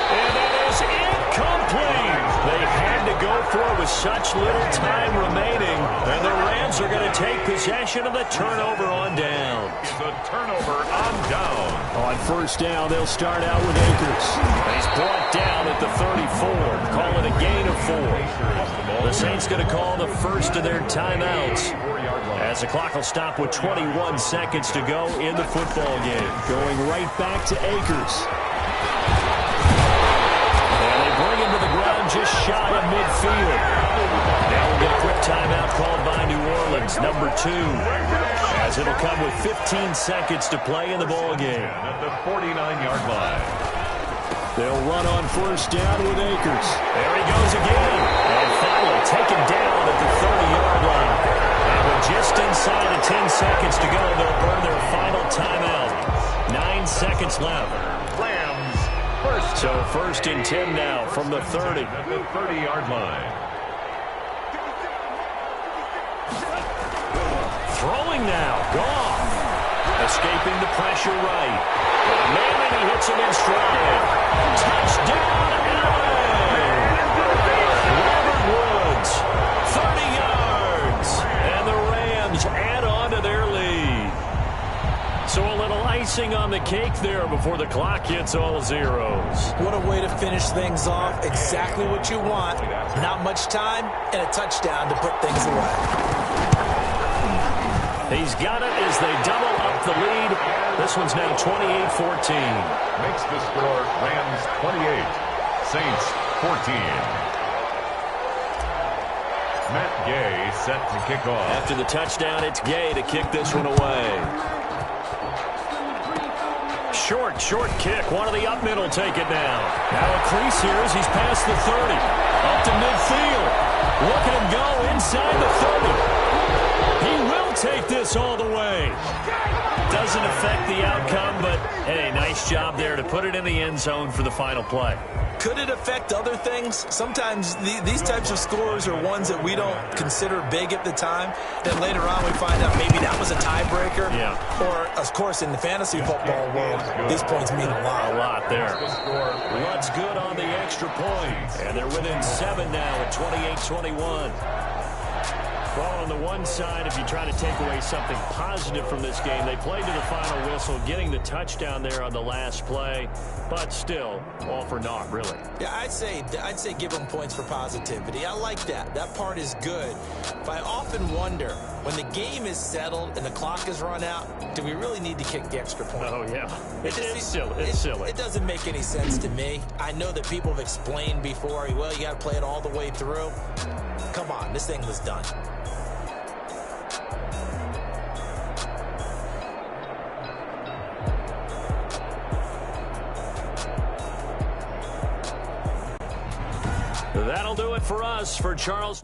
And that is incomplete. They had to go for it with such little time remaining, and the Rams are going to take possession of the turnover on down. The turnover on down. On first down, they'll start out with Akers. He's brought down at the 34. Call it a gain of 4. The Saints going to call the first of their timeouts, as the clock will stop with 21 seconds to go in the football game. Going right back to Akers. And they bring him to the ground just shy of midfield. Now we'll get a quick timeout called by New Orleans, number 2. As it'll come with 15 seconds to play in the ball game. At the 49-yard line. They'll run on first down with Akers. There he goes again. And finally taken down at the 30-yard line. And with just inside of 10 seconds to go, they'll burn their final timeout. 9 seconds left. Rams, first. So first and 10 now from the 30. At the 30-yard line. Throwing now. Goff. Escaping the pressure right. Man, and he hits him in stride. Touchdown, LA! Robert Woods, 30 yards. And the Rams add on to their lead. So a little icing on the cake there before the clock hits all zeros. What a way to finish things off. Exactly what you want. Not much time and a touchdown to put things away. He's got it as they double up the lead. This one's now 28-14. Makes the score Rams 28, Saints 14. Matt Gay set to kick off. After the touchdown, it's Gay to kick this one away. Short kick. One of the up mid will take it now. Now a crease here as he's past the 30. Up to midfield. Look at him go inside the 30. He will take this all the way. Doesn't affect the outcome, but hey, nice job there to put it in the end zone for the final play. Could it affect other things? Sometimes these types of scores are ones that we don't consider big at the time. Then later on we find out maybe that was a tiebreaker. Yeah. Or, of course, in the fantasy football world, these points mean a lot. A lot there. What's good on the extra point? And they're within 7 now at 28-21. Well, on the one side, if you try to take away something positive from this game, they played to the final whistle, getting the touchdown there on the last play, but still, all for naught, really. Yeah, I'd say give them points for positivity. I like that. That part is good. But I often wonder, when the game is settled and the clock is run out, do we really need to kick the extra point? Oh, yeah. It's silly. It's silly. It doesn't make any sense to me. I know that people have explained before, well, you got to play it all the way through. Come on, this thing was done. That'll do it for us. For Charles.